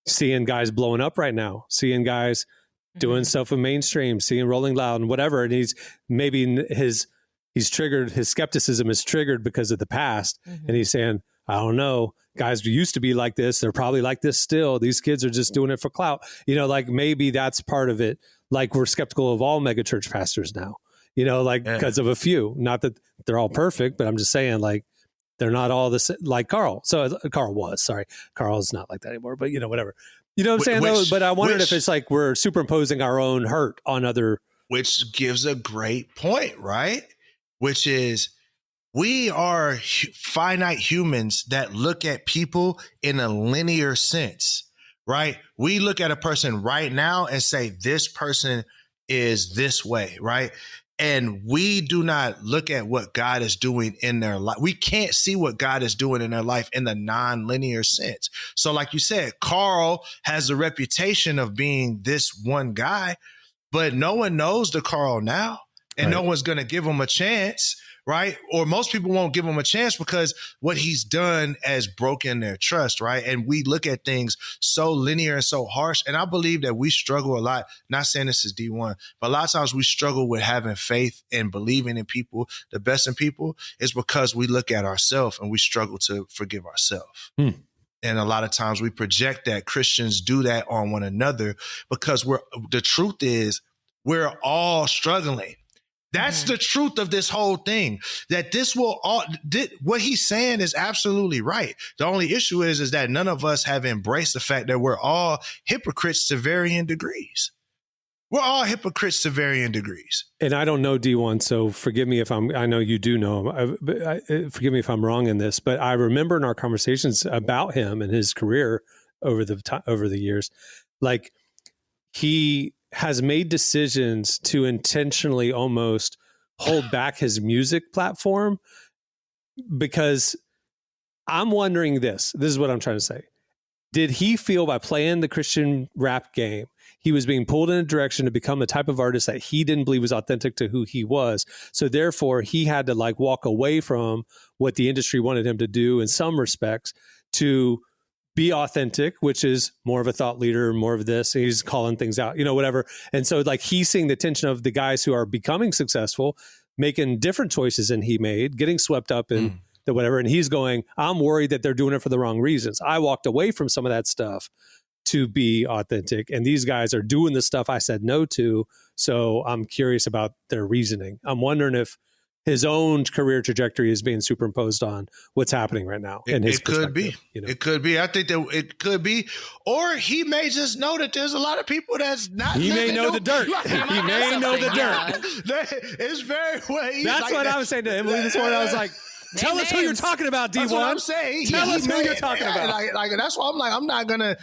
seeing guys blowing up right now, seeing guys doing stuff with mainstream, seeing Rolling Loud and whatever. And he's triggered, his skepticism is triggered because of the past. And he's saying, I don't know, guys used to be like this. They're probably like this still. These kids are just doing it for clout. You know, like maybe that's part of it. Like we're skeptical of all mega church pastors now, you know, like because of a few, not that they're all perfect, but I'm just saying like, they're not all the same, like Carl. So Carl was, sorry. Carl's not like that anymore, but you know, whatever. You know what I'm saying though? But I wondered if it's like we're superimposing our own hurt on other. Which gives a great point, right? Which is we are finite humans that look at people in a linear sense, right? We look at a person right now and say, this person is this way, right? And we do not look at what God is doing in their life. We can't see what God is doing in their life in the non-linear sense. So like you said, Carl has a reputation of being this one guy, but no one knows the Carl now. And no one's going to give him a chance, right? Or most people won't give him a chance because what he's done has broken their trust, right? And we look at things so linear and so harsh. And I believe that we struggle a lot, not saying this is D1, but a lot of times we struggle with having faith and believing in people, the best in people, is because we look at ourselves and we struggle to forgive ourselves. And a lot of times we project that Christians do that on one another because the truth is we're all struggling. That's the truth of this whole thing, that what he's saying is absolutely right. The only issue is that none of us have embraced the fact that we're all hypocrites to varying degrees. We're all hypocrites to varying degrees. And I don't know D1, so forgive me if I know you do know him. Forgive me if I'm wrong in this, but I remember in our conversations about him and his career over the years, like he has made decisions to intentionally almost hold back his music platform, because I'm wondering this is what I'm trying to say. Did he feel by playing the Christian rap game, he was being pulled in a direction to become the type of artist that he didn't believe was authentic to who he was? So therefore he had to like walk away from what the industry wanted him to do in some respects to be authentic, which is more of a thought leader, more of this. He's calling things out, you know, whatever. And so like he's seeing the tension of the guys who are becoming successful, making different choices than he made, getting swept up in the whatever. And he's going, I'm worried that they're doing it for the wrong reasons. I walked away from some of that stuff to be authentic. And these guys are doing the stuff I said no to. So I'm curious about their reasoning. I'm wondering if his own career trajectory is being superimposed on what's happening right now. It could be. You know? It could be. I think that it could be. Or he may just know that there's a lot of people that's not. He may know the dirt. He may know the dirt. It's very way. That's like what I was saying to Emily this morning. I was like, Tell us who you're talking about, D1. That's what I'm saying. Tell us who you're talking about. Like that's why I'm like, I'm not gonna.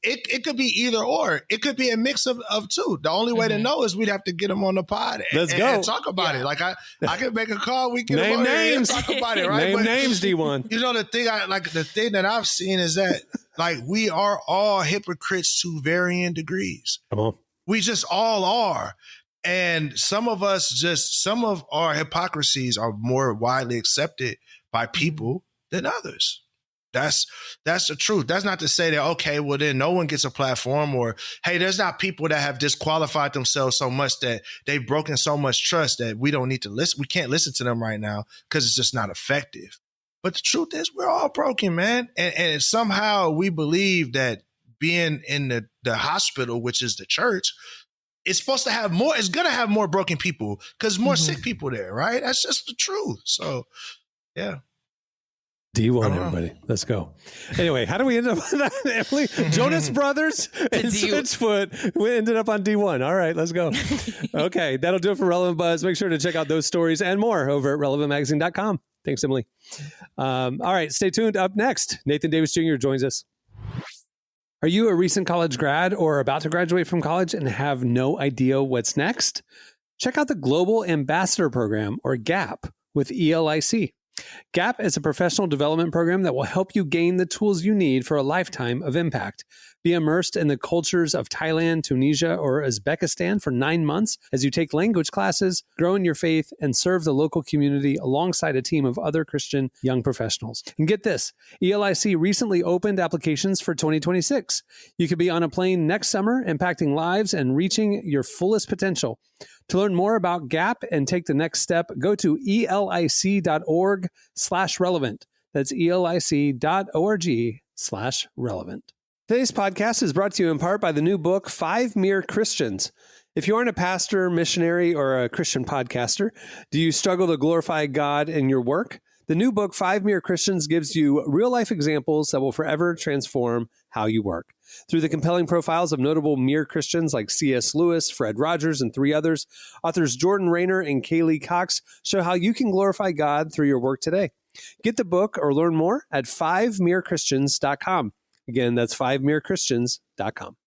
It could be either or. It could be a mix of two. The only way to know is we'd have to get them on the pod and talk about it. Like I could make a call. We can name names. Talk about it, right? Name names, D1. You know the thing that I've seen is that like we are all hypocrites to varying degrees. Come on. We just all are. And some of our hypocrisies are more widely accepted by people than others. That's the truth. That's not to say that, okay, well then no one gets a platform, or, hey, there's not people that have disqualified themselves so much that they've broken so much trust that we don't need to listen. We can't listen to them right now because it's just not effective. But the truth is we're all broken, man. And somehow we believe that being in the hospital, which is the church, it's supposed to have more, it's going to have more broken people because more sick people there, right? That's just the truth. So, yeah. D1, everybody. Let's go. Anyway, how do we end up on that, Emily? Jonas Brothers and Switchfoot. We ended up on D1. All right, let's go. Okay, that'll do it for Relevant Buzz. Make sure to check out those stories and more over at relevantmagazine.com. Thanks, Emily. All right, stay tuned. Up next, Nathan Davis Jr. joins us. Are you a recent college grad or about to graduate from college and have no idea what's next? Check out the Global Ambassador Program, or GAP, with ELIC. GAP is a professional development program that will help you gain the tools you need for a lifetime of impact. Be immersed in the cultures of Thailand, Tunisia, or Uzbekistan for 9 months as you take language classes, grow in your faith, and serve the local community alongside a team of other Christian young professionals. And get this, ELIC recently opened applications for 2026. You could be on a plane next summer, impacting lives and reaching your fullest potential. To learn more about GAP and take the next step, go to elic.org/relevant. That's elic.org/relevant. Today's podcast is brought to you in part by the new book, 5 Mere Christians. If you aren't a pastor, missionary, or a Christian podcaster, do you struggle to glorify God in your work? The new book, 5 Mere Christians, gives you real-life examples that will forever transform how you work. Through the compelling profiles of notable mere Christians like C.S. Lewis, Fred Rogers, and 3 others, authors Jordan Rayner and Kaylee Cox show how you can glorify God through your work today. Get the book or learn more at 5merechristians.com. Again, that's 5merechristians.com.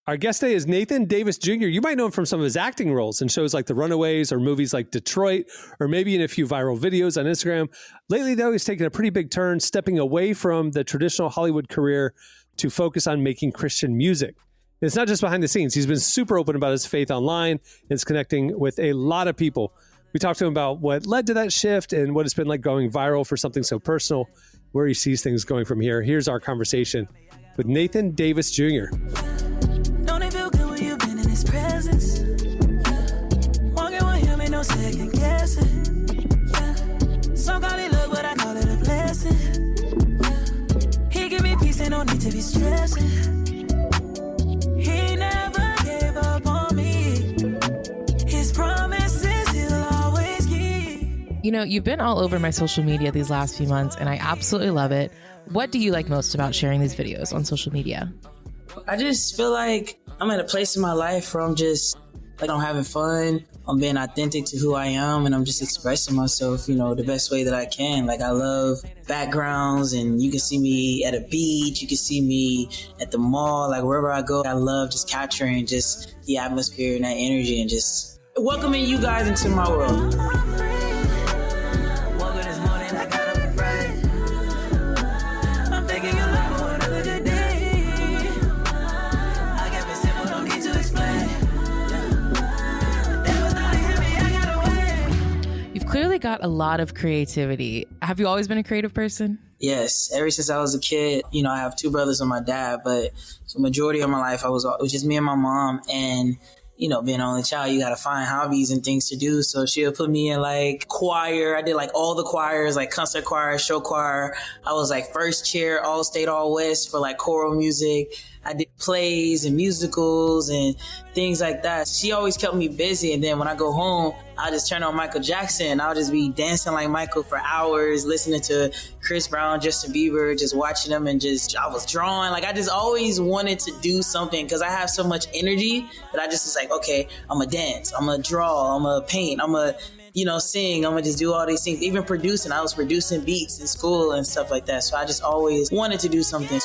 Our guest today is Nathan Davis Jr. You might know him from some of his acting roles in shows like The Runaways or movies like Detroit, or maybe in a few viral videos on Instagram. Lately, though, he's taken a pretty big turn, stepping away from the traditional Hollywood career to focus on making Christian music. And it's not just behind the scenes. He's been super open about his faith online and is connecting with a lot of people. We talked to him about what led to that shift and what it's been like going viral for something so personal, where he sees things going from here. Here's our conversation with Nathan Davis Jr. Don't it feel good when you've been in his presence? Walking with him ain't no second guessing. Some call it luck, but I call it a blessing. He give me peace, ain't no need to be stressing. He never gave up on me. His promises he'll always keep. You know, you've been all over my social media these last few months, and I absolutely love it. What do you like most about sharing these videos on social media? I just feel like I'm at a place in my life where I'm just like, I'm having fun. I'm being authentic to who I am, and I'm just expressing myself, you know, the best way that I can. Like, I love backgrounds, and you can see me at a beach. You can see me at the mall, like wherever I go. I love just capturing just the atmosphere and that energy and just welcoming you guys into my world. Clearly got a lot of creativity. Have you always been a creative person? Yes, ever since I was a kid. You know, I have 2 brothers and my dad, but the majority of my life it was just me and my mom. And, you know, being an only child, you got to find hobbies and things to do. So she'll put me in like choir. I did like all the choirs, like concert choir, show choir. I was like first chair, all state, all west for like choral music. I did plays and musicals and things like that. She always kept me busy. And then when I go home, I just turn on Michael Jackson and I'll just be dancing like Michael for hours, listening to Chris Brown, Justin Bieber, just watching them, and I was drawing. Like I just always wanted to do something because I have so much energy that I just was like, okay, I'm gonna dance, I'm gonna draw, I'm gonna paint, I'm gonna, sing, I'm gonna just do all these things. Even producing, I was producing beats in school and stuff like that. So I just always wanted to do something.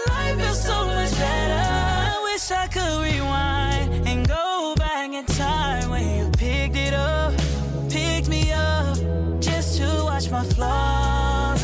Life feels so much better. I wish I could rewind and go back in time when you picked me up, just to watch my flaws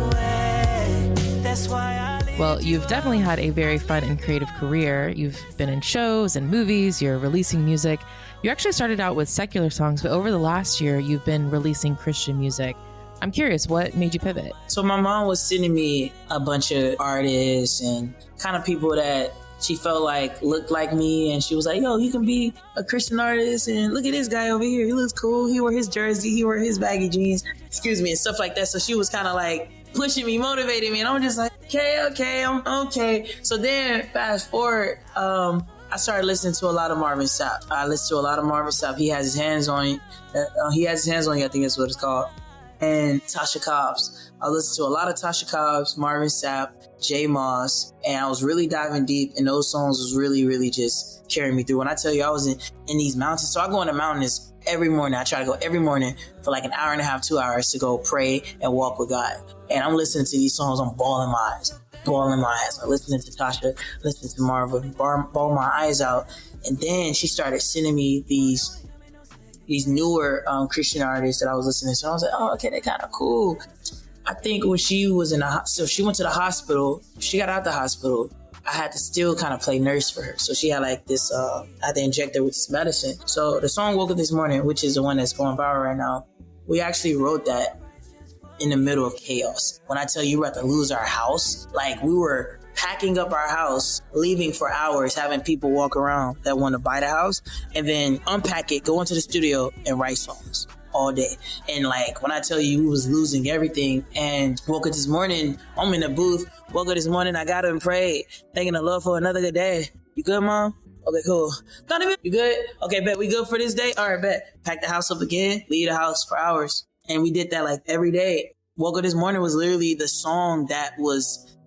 away. That's why Well, you've definitely had a very fun and creative career. You've been in shows and movies, you're releasing music. You actually started out with secular songs, but over the last year, you've been releasing Christian music. I'm curious, what made you pivot? So my mom was sending me a bunch of artists and kind of people that she felt like looked like me. And she was like, yo, you can be a Christian artist. And look at this guy over here. He looks cool. He wore his jersey. He wore his baggy jeans, and stuff like that. So she was kind of like pushing me, motivating me. And I'm just like, okay, I'm okay. So then fast forward, I started listening to a lot of Marvin Sapp. He has his hands on you. I think that's what it's called. And Tasha Cobbs. I listened to a lot of Tasha Cobbs, Marvin Sapp, J Moss, and I was really diving deep, and those songs was really, really just carrying me through. When I tell you I was in these mountains, so I go in the mountains every morning. I try to go every morning for like an hour and a half, 2 hours to go pray and walk with God. And I'm listening to these songs, I'm bawling my eyes. I'm listening to Tasha, listening to Marvin, bawl my eyes out. And then she started sending me these newer Christian artists that I was listening to. I was like, oh, okay, they're kind of cool. I think when she was so she went to the hospital. She got out the hospital. I had to still kind of play nurse for her. So she had like this, I had to inject her with this medicine. So the song Woke Up This Morning, which is the one that's going viral right now, we actually wrote that in the middle of chaos. When I tell you we're about to lose our house, like we were packing up our house, leaving for hours, having people walk around that want to buy the house, and then unpack it, go into the studio and write songs all day. And like when I tell you we was losing everything, and woke up this morning, I'm in the booth, woke up this morning, I got up and prayed, thanking the Lord for another good day. You good, Mom? Okay, cool. You good? Okay, bet we good for this day? All right, bet. Pack the house up again, leave the house for hours. And we did that like every day. Woke Up This Morning was literally the song that was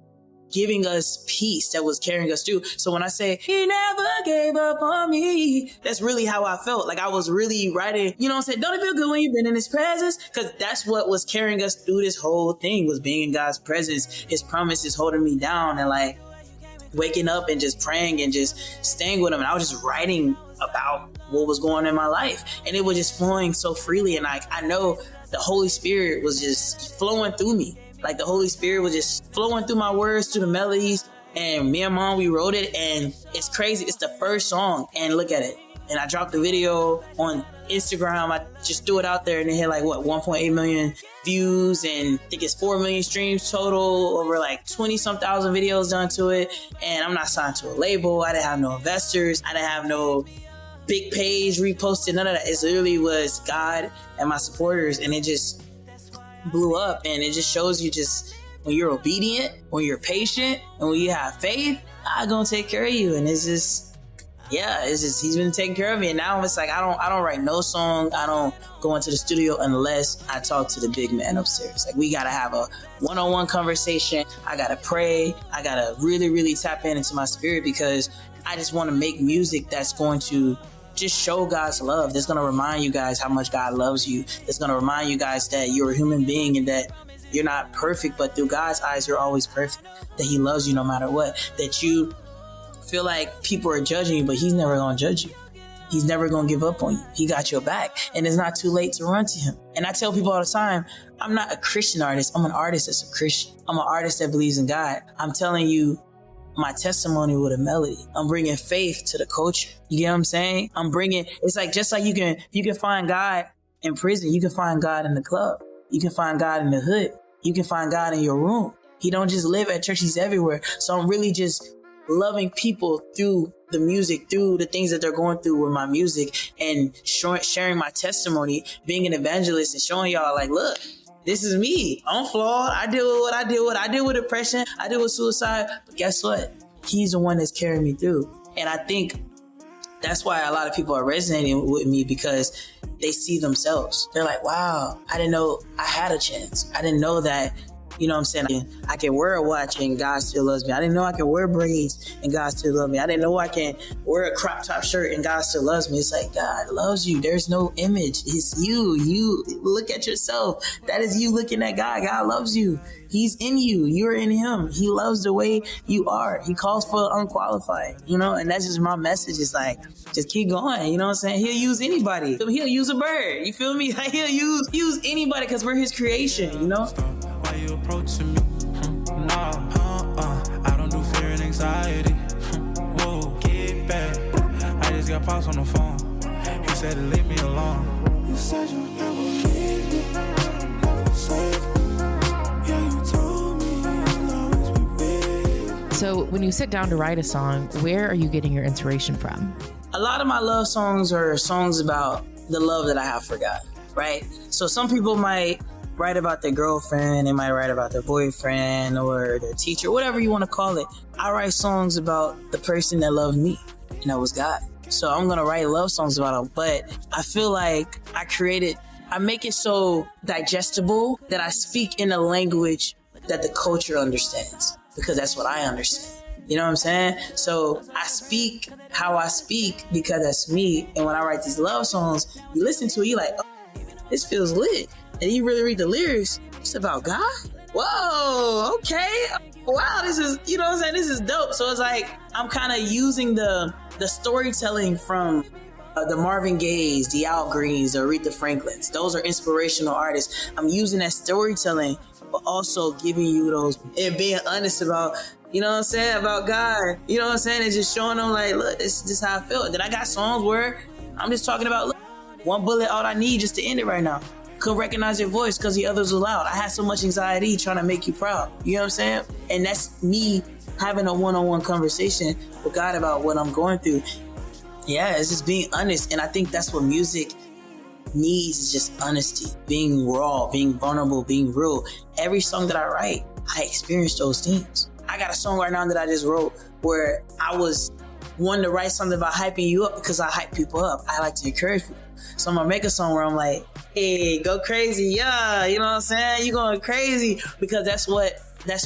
giving us peace, that was carrying us through. So when I say, he never gave up on me, that's really how I felt. Like I was really writing, you know what I'm saying? Don't it feel good when you've been in his presence? Because that's what was carrying us through this whole thing, was being in God's presence. His promises holding me down, and like waking up and just praying and just staying with him. And I was just writing about what was going on in my life. And it was just flowing so freely. And like, I know the Holy Spirit was just flowing through me. Like the Holy Spirit was just flowing through my words, through the melodies. And me and Mom, we wrote it. And it's crazy. It's the first song. And look at it. And I dropped the video on Instagram. I just threw it out there and it hit like 1.8 million views, and I think it's 4 million streams total, over like 20-some thousand videos done to it. And I'm not signed to a label. I didn't have no investors. I didn't have no big page reposted, none of that. It literally was God and my supporters, and it just blew up. And it just shows you, just when you're obedient, when you're patient, and when you have faith, God's gonna take care of you. And it's just, yeah, it's just, he's been taking care of me. And now it's like, I don't write no song. I don't go into the studio unless I talk to the big man upstairs. Like, we got to have a one-on-one conversation. I got to pray. I got to really, really tap into my spirit, because I just want to make music that's going to just show God's love. That's going to remind you guys how much God loves you. That's going to remind you guys that you're a human being and that you're not perfect, but through God's eyes, you're always perfect. That he loves you no matter what. That you feel like people are judging you, but he's never going to judge you. He's never going to give up on you. He got your back, and it's not too late to run to him. And I tell people all the time, I'm not a Christian artist. I'm an artist that's a Christian. I'm an artist that believes in God. I'm telling you my testimony with a melody. I'm bringing faith to the culture. You get what I'm saying? It's like, just like you can find God in prison, you can find God in the club. You can find God in the hood. You can find God in your room. He don't just live at church, he's everywhere. So I'm really just loving people through the music, through the things that they're going through with my music, and sharing my testimony, being an evangelist, and showing y'all like, look, this is me. I'm flawed. I deal with what I deal with. I deal with depression. I deal with suicide. But guess what? he's the one that's carrying me through. And I think that's why a lot of people are resonating with me, because they see themselves. They're like, wow, I didn't know I had a chance. I didn't know that, you know what I'm saying, I can wear a watch and God still loves me. I didn't know I can wear braids and God still loves me. I didn't know I can wear a crop top shirt and God still loves me. It's like, God loves you. There's no image. It's you. You look at yourself. That is you looking at God. God loves you. He's in you. You're in him. He loves the way you are. He calls for unqualified, you know, and that's just my message. Is like, just keep going. You know what I'm saying? He'll use anybody. He'll use a bird. You feel me? He'll use anybody, because we're his creation, you know? Why you approaching me? I don't do fear and anxiety. Whoa, get back. I just got Pops on the phone. He said to leave me alone. You said you never leave me, never save me. Yeah, you told me you'll always be with me. So when you sit down to write a song, where are you getting your inspiration from? A lot of my love songs are songs about the love that I have for God, right? So some people might write about their girlfriend, they might write about their boyfriend or their teacher, whatever you want to call it. I write songs about the person that loved me, and that was God. So I'm going to write love songs about him. But I feel like I make it so digestible that I speak in a language that the culture understands, because that's what I understand. You know what I'm saying? So I speak how I speak because that's me. And when I write these love songs, you listen to it, you're like, oh, this feels lit. And you really read the lyrics, it's about God? Whoa, okay. Wow, this is, you know what I'm saying? This is dope. So it's like, I'm kind of using the storytelling from the Marvin Gayes, the Al Greens, the Aretha Franklins. Those are inspirational artists. I'm using that storytelling, but also giving you those and being honest about, you know what I'm saying, about God. You know what I'm saying? And just showing them like, look, this is how I feel. And then I got songs where I'm just talking about, look, one bullet, all I need just to end it right now. Couldn't recognize your voice because the others were loud. I had so much anxiety trying to make you proud. You know what I'm saying? And that's me having a one-on-one conversation with God about what I'm going through. Yeah, it's just being honest. And I think that's what music needs, is just honesty, being raw, being vulnerable, being real. Every song that I write, I experience those things. I got a song right now that I just wrote where I was wanting to write something about hyping you up, because I hype people up. I like to encourage people. So I'm gonna make a song where I'm like, hey, go crazy. Yeah, you know what I'm saying? You going crazy, because that's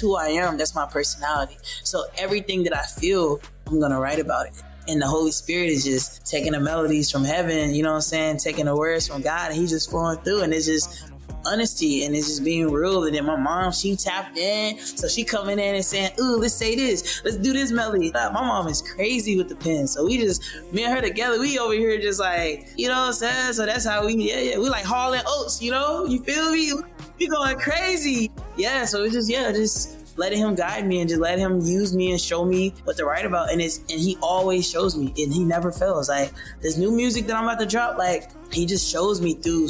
who I am. That's my personality. So everything that I feel, I'm gonna write about it. And the Holy Spirit is just taking the melodies from heaven, you know what I'm saying? Taking the words from God, and he's just flowing through, and it's just honesty, and it's just being real. And then my mom, she tapped in, so she coming in and saying, ooh, let's say this, let's do this melody. My mom is crazy with the pen, so we just, me and her together, we over here just like, you know what I'm saying? So that's how we we like hauling oats, you know, you feel me? We going crazy. Yeah, so it's just, just letting him guide me and just let him use me and show me what to write about. And he always shows me, and he never fails. Like this new music that I'm about to drop, like he just shows me through.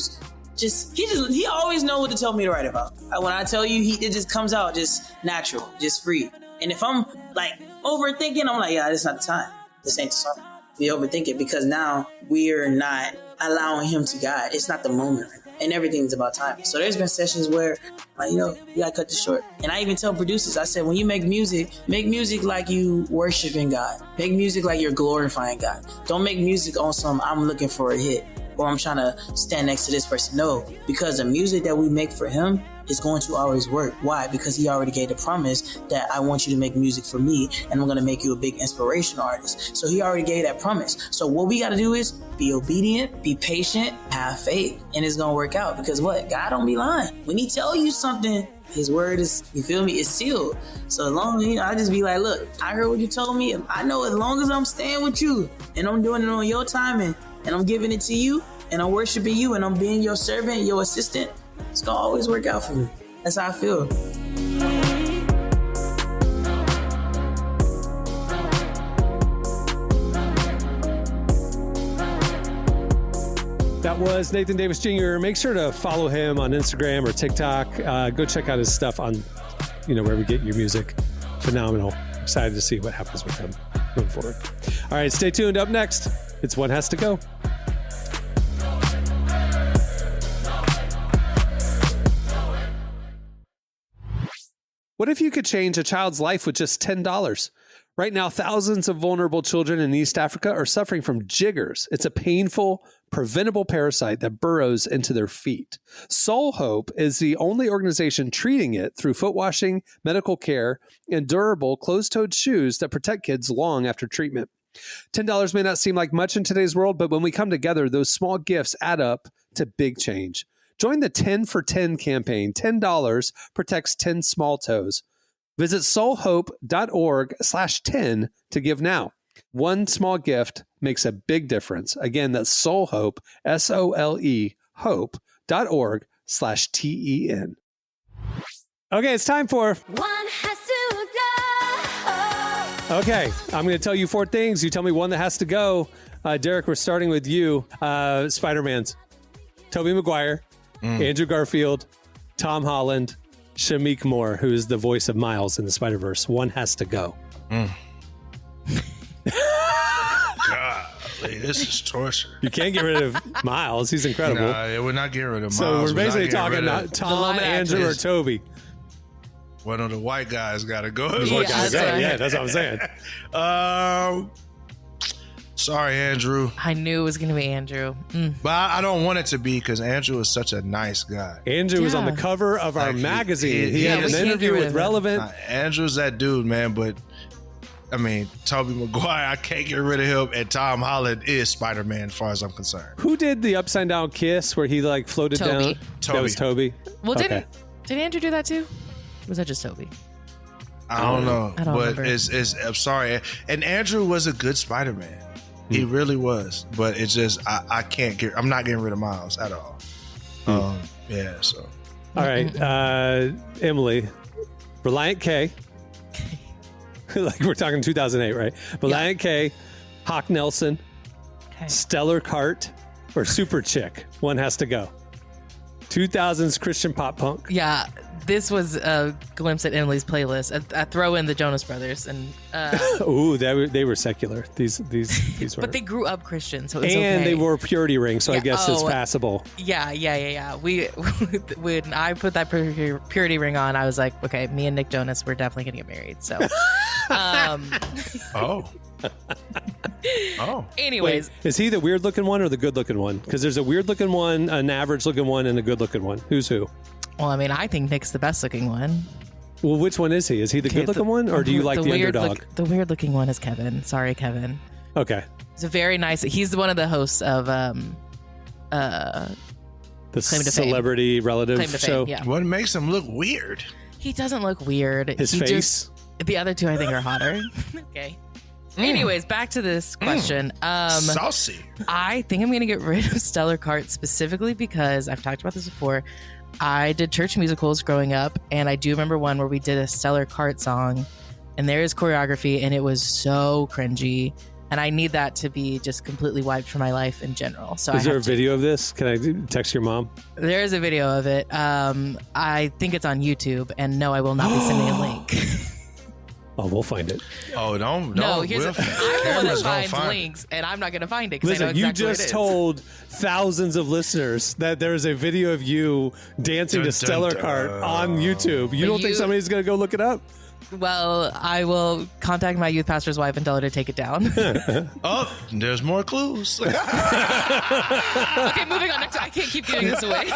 He always know what to tell me to write about. When I tell you, it just comes out just natural, just free. And if I'm like overthinking, I'm like, yeah, this is not the time. This ain't the song. We overthink it because now we're not allowing him to guide. It's not the moment right now. And everything's about timing. So there's been sessions where, like, you gotta cut this short. And I even tell producers, I said, when you make music like you worshiping God. Make music like you're glorifying God. Don't make music on some, I'm looking for a hit, or I'm trying to stand next to this person. No, because the music that we make for him is going to always work. Why? Because he already gave the promise that I want you to make music for me, and I'm going to make you a big inspirational artist. So he already gave that promise. So what we got to do is be obedient, be patient, have faith, and it's going to work out. Because what? God don't be lying. When he tell you something, his word is, you feel me, it's sealed. So as long as, I just be like, look, I heard what you told me. I know as long as I'm staying with you and I'm doing it on your timing, and I'm giving it to you, and I'm worshiping you, and I'm being your servant, your assistant, it's gonna always work out for me. That's how I feel. That was Nathan Davis Jr. Make sure to follow him on Instagram or TikTok. Go check out his stuff on, where we get your music. Phenomenal. Excited to see what happens with him moving forward. All right, stay tuned. Up next, it's One Has to Go. What if you could change a child's life with just $10? Right now, thousands of vulnerable children in East Africa are suffering from jiggers. It's a painful, preventable parasite that burrows into their feet. Soul Hope is the only organization treating it through foot washing, medical care, and durable closed-toed shoes that protect kids long after treatment. $10 may not seem like much in today's world, but when we come together, those small gifts add up to big change. Join the 10 for 10 campaign. $10 protects 10 small toes. Visit soulhope.org/10 to give now. One small gift makes a big difference. Again, that's Soulhope, SOLE, hope.org/TEN. Okay, it's time for One Has to Go. Okay, I'm going to tell you 4 things. You tell me one that has to go. Derek, we're starting with you. Spider-Man's. Tobey Maguire, Andrew Garfield, Tom Holland, Shameik Moore, who is the voice of Miles in the Spider-Verse. One has to go. Golly, this is torture. You can't get rid of Miles. He's incredible. Nah, we're not getting rid of Miles. So we're basically talking about about Tom, Andrew, or Toby. One of the white guys got to go. Yeah, that's what I'm saying. Sorry, Andrew. I knew it was going to be Andrew. But I don't want it to be because Andrew is such a nice guy. Andrew was on the cover of our magazine. He had an interview with Relevant. Andrew's that dude, man. But I mean, Tobey Maguire, I can't get rid of him. And Tom Holland is Spider-Man as far as I'm concerned. Who did the upside down kiss where he like floated Toby. down? That was Toby. Well, did Andrew do that too? Or was that just Toby? I don't know. I don't but remember. I'm sorry. And Andrew was a good Spider-Man. He really was, but it's just I'm not getting rid of Miles at all. Yeah. So. All right, Emily, Reliant K. Like we're talking 2008, right? Reliant K, Hawk Nelson, Stellar Cart, or Super Chick. One has to go. 2000s Christian pop punk. Yeah, this was a glimpse at Emily's playlist. I throw in the Jonas Brothers and ooh, they were secular. These were. But they grew up Christian, so it was and okay. they wore purity rings, so I guess it's passable. Yeah. We when I put that purity ring on, I was like, okay, me and Nick Jonas, we're definitely gonna get married. So, Anyways, wait, is he the weird looking one or the good looking one? Because there's a weird looking one, an average looking one, and a good looking one. Who's who? Well, I mean, I think Nick's the best looking one. Well, which one is he? Is he the good looking one, or do you like the underdog? The weird looking one is Kevin. Sorry, Kevin. Okay. He's a very nice. He's one of the hosts of the celebrity relative show. Yeah. What makes him look weird? He doesn't look weird. His face. The other two, I think, are hotter. Okay. Anyways, back to this question. Saucy. I think I'm going to get rid of Stellar Cart specifically because I've talked about this before. I did church musicals growing up, and I do remember one where we did a Stellar Cart song, and there is choreography, and it was so cringy. And I need that to be just completely wiped from my life in general. So is there a video of this? Can I text your mom? There is a video of it. I think it's on YouTube, and no, I will not be sending a link. Oh, we'll find it. Oh, don't. No, I'm the one that finds links, and I'm not going to find it because I know exactly you just told thousands of listeners that there's a video of you dancing to Stellar Cart on YouTube. You don't think somebody's going to go look it up? Well, I will contact my youth pastor's wife and tell her to take it down. Oh, there's more clues. Okay, moving on. I can't keep giving this away.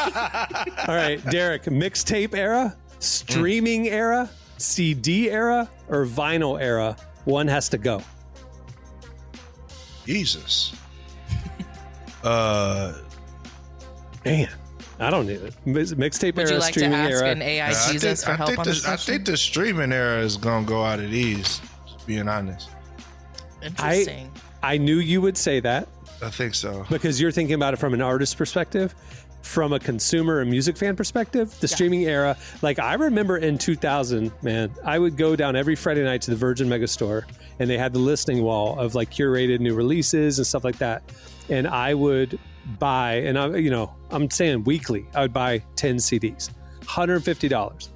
All right, Derek, mixtape era, streaming era, CD era, or vinyl era? One has to go. Jesus. Man, I don't need it. Mixtape Would era, you like streaming to ask era. an AI Jesus for help on this I question? think the streaming era is going to go out of these, being honest. Interesting. I knew you would say that. I think so. Because you're thinking about it from an artist perspective. From a consumer and music fan perspective, the streaming era, like I remember in 2000, man, I would go down every Friday night to the Virgin Megastore, and they had the listening wall of like curated new releases and stuff like that. And I would buy, and I'm saying weekly, I would buy 10 CDs, $150.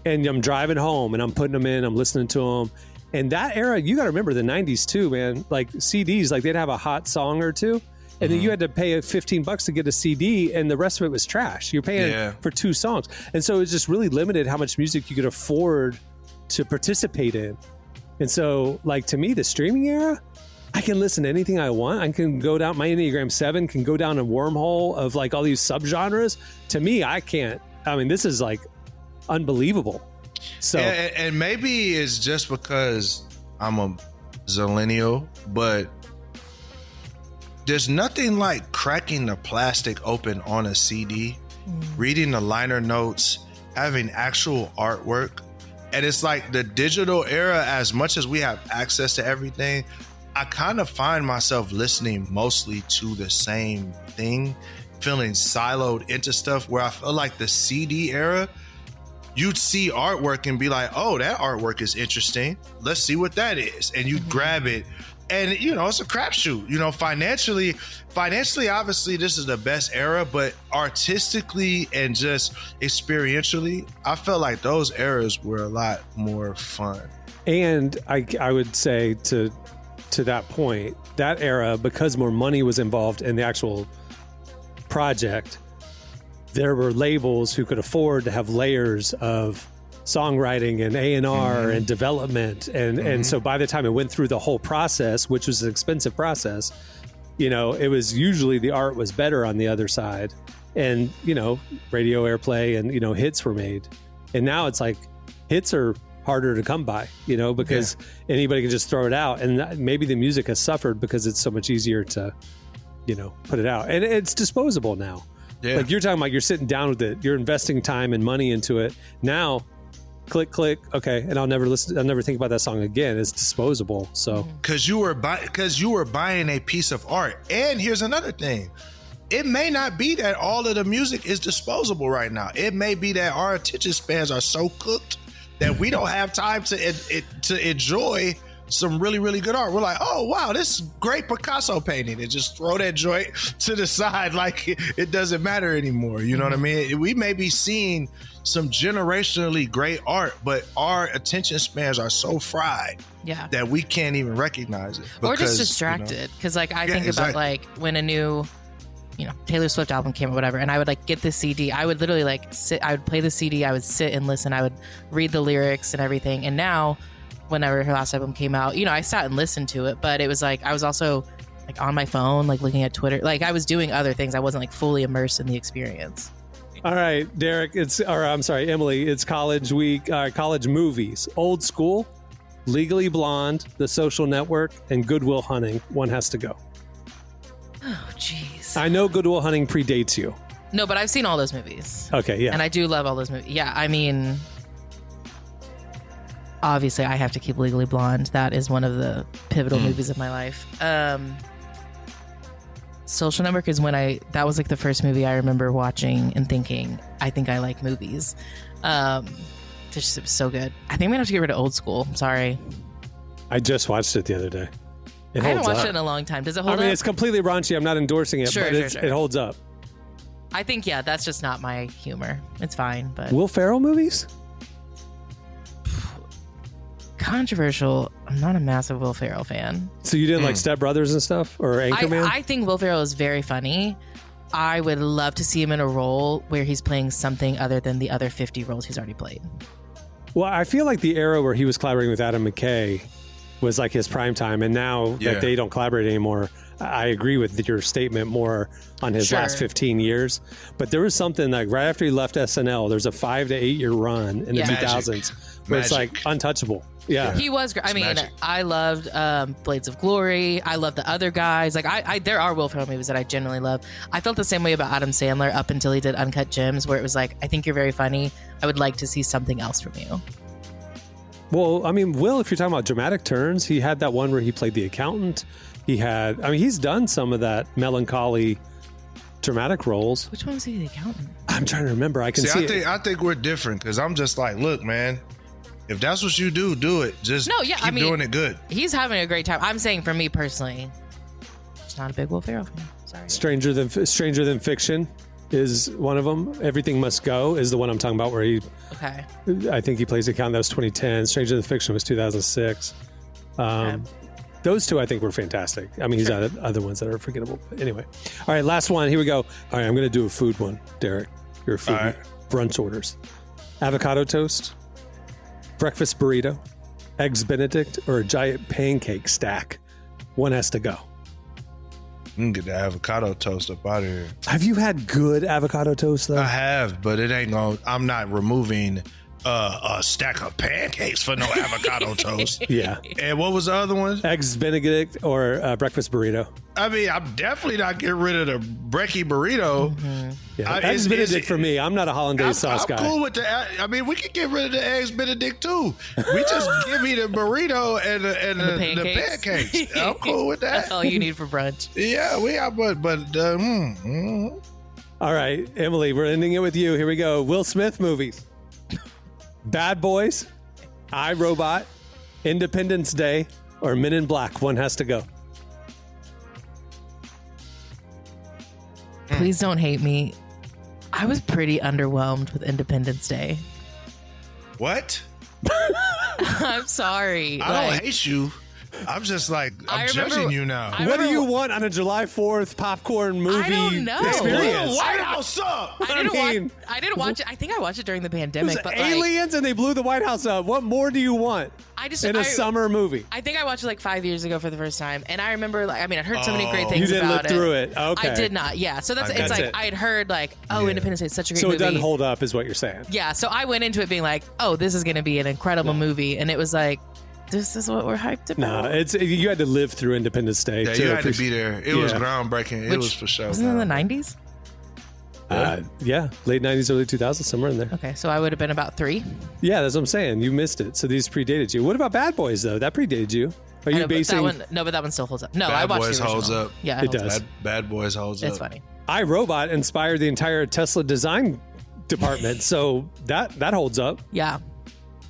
And I'm driving home and I'm putting them in, I'm listening to them. And that era, you got to remember the 90s too, man. Like CDs, like they'd have a hot song or two. And then you had to pay $15 to get a CD, and the rest of it was trash. You're paying for 2 songs. And so it was just really limited how much music you could afford to participate in. And so, like, to me, the streaming era, I can listen to anything I want. I can go down, my Enneagram 7 can go down a wormhole of like all these subgenres. To me, I can't. I mean, this is like unbelievable. So, and maybe it's just because I'm a zillennial, but there's nothing like cracking the plastic open on a CD, reading the liner notes, having actual artwork. And it's like the digital era, as much as we have access to everything, I kind of find myself listening mostly to the same thing, feeling siloed into stuff where I feel like the CD era, you'd see artwork and be like, oh, that artwork is interesting. Let's see what that is. And you grab it. And, you know, it's a crapshoot. You know, financially, obviously, this is the best era, but artistically and just experientially, I felt like those eras were a lot more fun. And I would say to that point, that era, because more money was involved in the actual project, there were labels who could afford to have layers of songwriting and A&R and development. And so by the time it went through the whole process, which was an expensive process, you know, it was usually the art was better on the other side. And, you know, radio airplay and, you know, hits were made. And now it's like hits are harder to come by, you know, because anybody can just throw it out. And maybe the music has suffered because it's so much easier to, you know, put it out. And it's disposable now. Yeah. Like you're talking about, you're sitting down with it, you're investing time and money into it. Now, click, okay, and I'll never think about that song again. It's disposable. So because you were buying a piece of art. And here's another thing. It may not be that all of the music is disposable right now. It may be that our attention spans are so cooked that we don't have time to enjoy some really, really good art. We're like, oh, wow, this is great Picasso painting. And just throw that joint to the side like it doesn't matter anymore. You know what I mean? We may be seeing some generationally great art, but our attention spans are so fried that we can't even recognize it. Or just distracted. Because, like, I think about, like, when a new, you know, Taylor Swift album came or whatever, and I would, like, get the CD. I would literally, like, I would play the CD. I would sit and listen. I would read the lyrics and everything. And now, whenever her last album came out, you know, I sat and listened to it, but it was like I was also like on my phone, like looking at Twitter, like I was doing other things. I wasn't like fully immersed in the experience. All right, Derek, Emily, it's college week, college movies. Old School, Legally Blonde, The Social Network, and Good Will Hunting. One has to go. Oh, jeez. I know Good Will Hunting predates you. No, but I've seen all those movies. Okay, yeah. And I do love all those movies. Yeah, I mean, obviously, I have to keep Legally Blonde. That is one of the pivotal movies of my life. Social Network is that was like the first movie I remember watching and thinking, I think I like movies. Just, it was so good. I think I'm going to have to get rid of Old School. I'm sorry. I just watched it the other day. I haven't watched it in a long time. Does it hold up? I mean, it's completely raunchy. I'm not endorsing it, but it holds up. I think, that's just not my humor. It's fine, but... Will Ferrell movies? Controversial. I'm not a massive Will Ferrell fan. So you didn't like Step Brothers and stuff, or Anchorman? I think Will Ferrell is very funny. I would love to see him in a role where he's playing something other than the other 50 roles he's already played. Well, I feel like the era where he was collaborating with Adam McKay was like his prime time, and now that they don't collaborate anymore, I agree with your statement more on his last 15 years. But there was something like right after he left SNL, there's a 5 to 8 year run in the 2000s where it's like untouchable. Yeah, he was great. I mean, I loved Blades of Glory. I love the other guys. Like, there are Will Ferrell movies that I genuinely love. I felt the same way about Adam Sandler up until he did Uncut Gems, where it was like, I think you're very funny. I would like to see something else from you. Well, I mean, Will, if you're talking about dramatic turns, he had that one where he played the accountant. He's done some of that melancholy dramatic roles. Which one was he, the accountant? I'm trying to remember. I think we're different because I'm just like, look, man, if that's what you do it. Just keep doing it good. He's having a great time. I'm saying for me personally, just not a big Will Ferrell fan. Sorry. Stranger Than Fiction is one of them. Everything Must Go is the one I'm talking about where I think he plays the accountant. That was 2010. Stranger Than Fiction was 2006. Those two I think were fantastic. I mean, he's got other ones that are forgettable. But anyway. All right, last one. Here we go. All right, I'm going to do a food one, Derek. Your food brunch orders. Avocado toast, breakfast burrito, Eggs Benedict, or a giant pancake stack? One has to go. You can get the avocado toast up out of here. Have you had good avocado toast though? I have, but it ain't gonna. I'm not removing a stack of pancakes for no avocado toast. Yeah. And what was the other one? Eggs Benedict or breakfast burrito. I mean, I'm definitely not getting rid of the brekkie burrito. Mm-hmm. Yeah. Eggs Benedict for me. I'm not a hollandaise sauce guy. I'm cool with the. I mean, we can get rid of the eggs Benedict too. We just give me the burrito and the pancakes. I'm cool with that. That's all you need for brunch. Yeah, we are, but. All right, Emily, we're ending it with you. Here we go. Will Smith movies. Bad Boys, I, Robot, Independence Day, or Men in Black. One has to go. Please don't hate me. I was pretty underwhelmed with Independence Day. What? I'm sorry. I don't hate you. I'm just like, I'm judging you now. What do you want on a July 4th popcorn movie I don't know. experience? White House up. I didn't watch it. I think I watched it during the pandemic. But aliens and they blew the White House up. What more do you want in a summer movie? I think I watched it like 5 years ago for the first time. And I remember, I'd heard so many great things you didn't about live through it. Okay. I did not. Yeah. So I had heard Independence Day is such a great movie. So movie. it doesn't hold up is what you're saying. Yeah. So I went into it being like, oh, this is going to be an incredible movie. And it was like, this is what we're hyped about. No, you had to live through Independence Day. Yeah, you had to be there. It was groundbreaking. It was for sure. Wasn't it in the 90s? Yeah, late 90s, early 2000s, somewhere in there. Okay, so I would have been about 3. Yeah, that's what I'm saying. You missed it. So these predated you. What about Bad Boys, though? That predated you. Are you basing... but that one still holds up. No, Bad I watched Boys the original. holds up. Yeah, it does. Bad Boys holds up. It's funny. I, Robot inspired the entire Tesla design department, so that holds up. Yeah.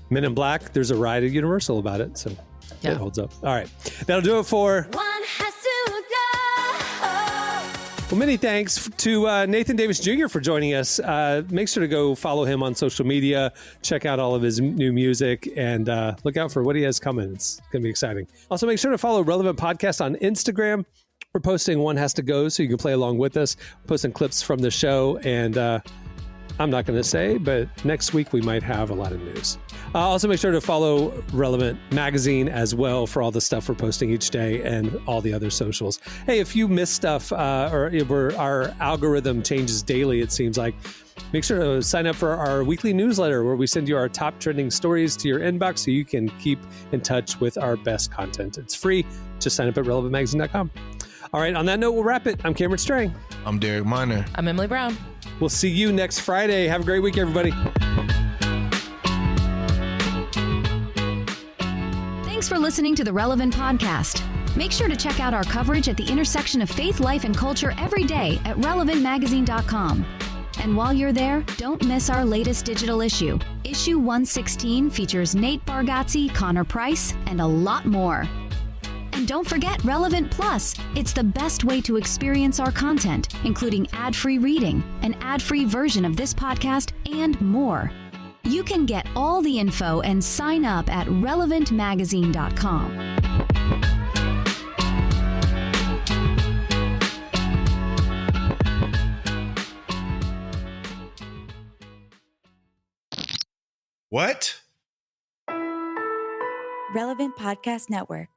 Men in Black, there's a ride at Universal about it, so it holds up. All right, that'll do it for... One has to go. Well, many thanks to Nathan Davis Jr. for joining us. Make sure to go follow him on social media, check out all of his new music, and look out for what he has coming. It's going to be exciting. Also, make sure to follow Relevant Podcast on Instagram. We're posting One Has to Go, so you can play along with us, posting clips from the show, and I'm not going to say, but next week we might have a lot of news. Also, make sure to follow Relevant Magazine as well for all the stuff we're posting each day and all the other socials. Hey, if you miss stuff or our algorithm changes daily, it seems like, make sure to sign up for our weekly newsletter where we send you our top trending stories to your inbox so you can keep in touch with our best content. It's free. Just sign up at relevantmagazine.com. All right, on that note, we'll wrap it. I'm Cameron Strang. I'm Derek Miner. I'm Emily Brown. We'll see you next Friday. Have a great week, everybody. Thanks for listening to the Relevant Podcast. Make sure to check out our coverage at the intersection of faith, life, and culture every day at relevantmagazine.com. And while you're there, don't miss our latest digital issue. Issue 116 features Nate Bargatze, Connor Price, and a lot more. And don't forget Relevant Plus. It's the best way to experience our content, including ad-free reading, an ad-free version of this podcast, and more. You can get all the info and sign up at relevantmagazine.com. What? Relevant Podcast Network.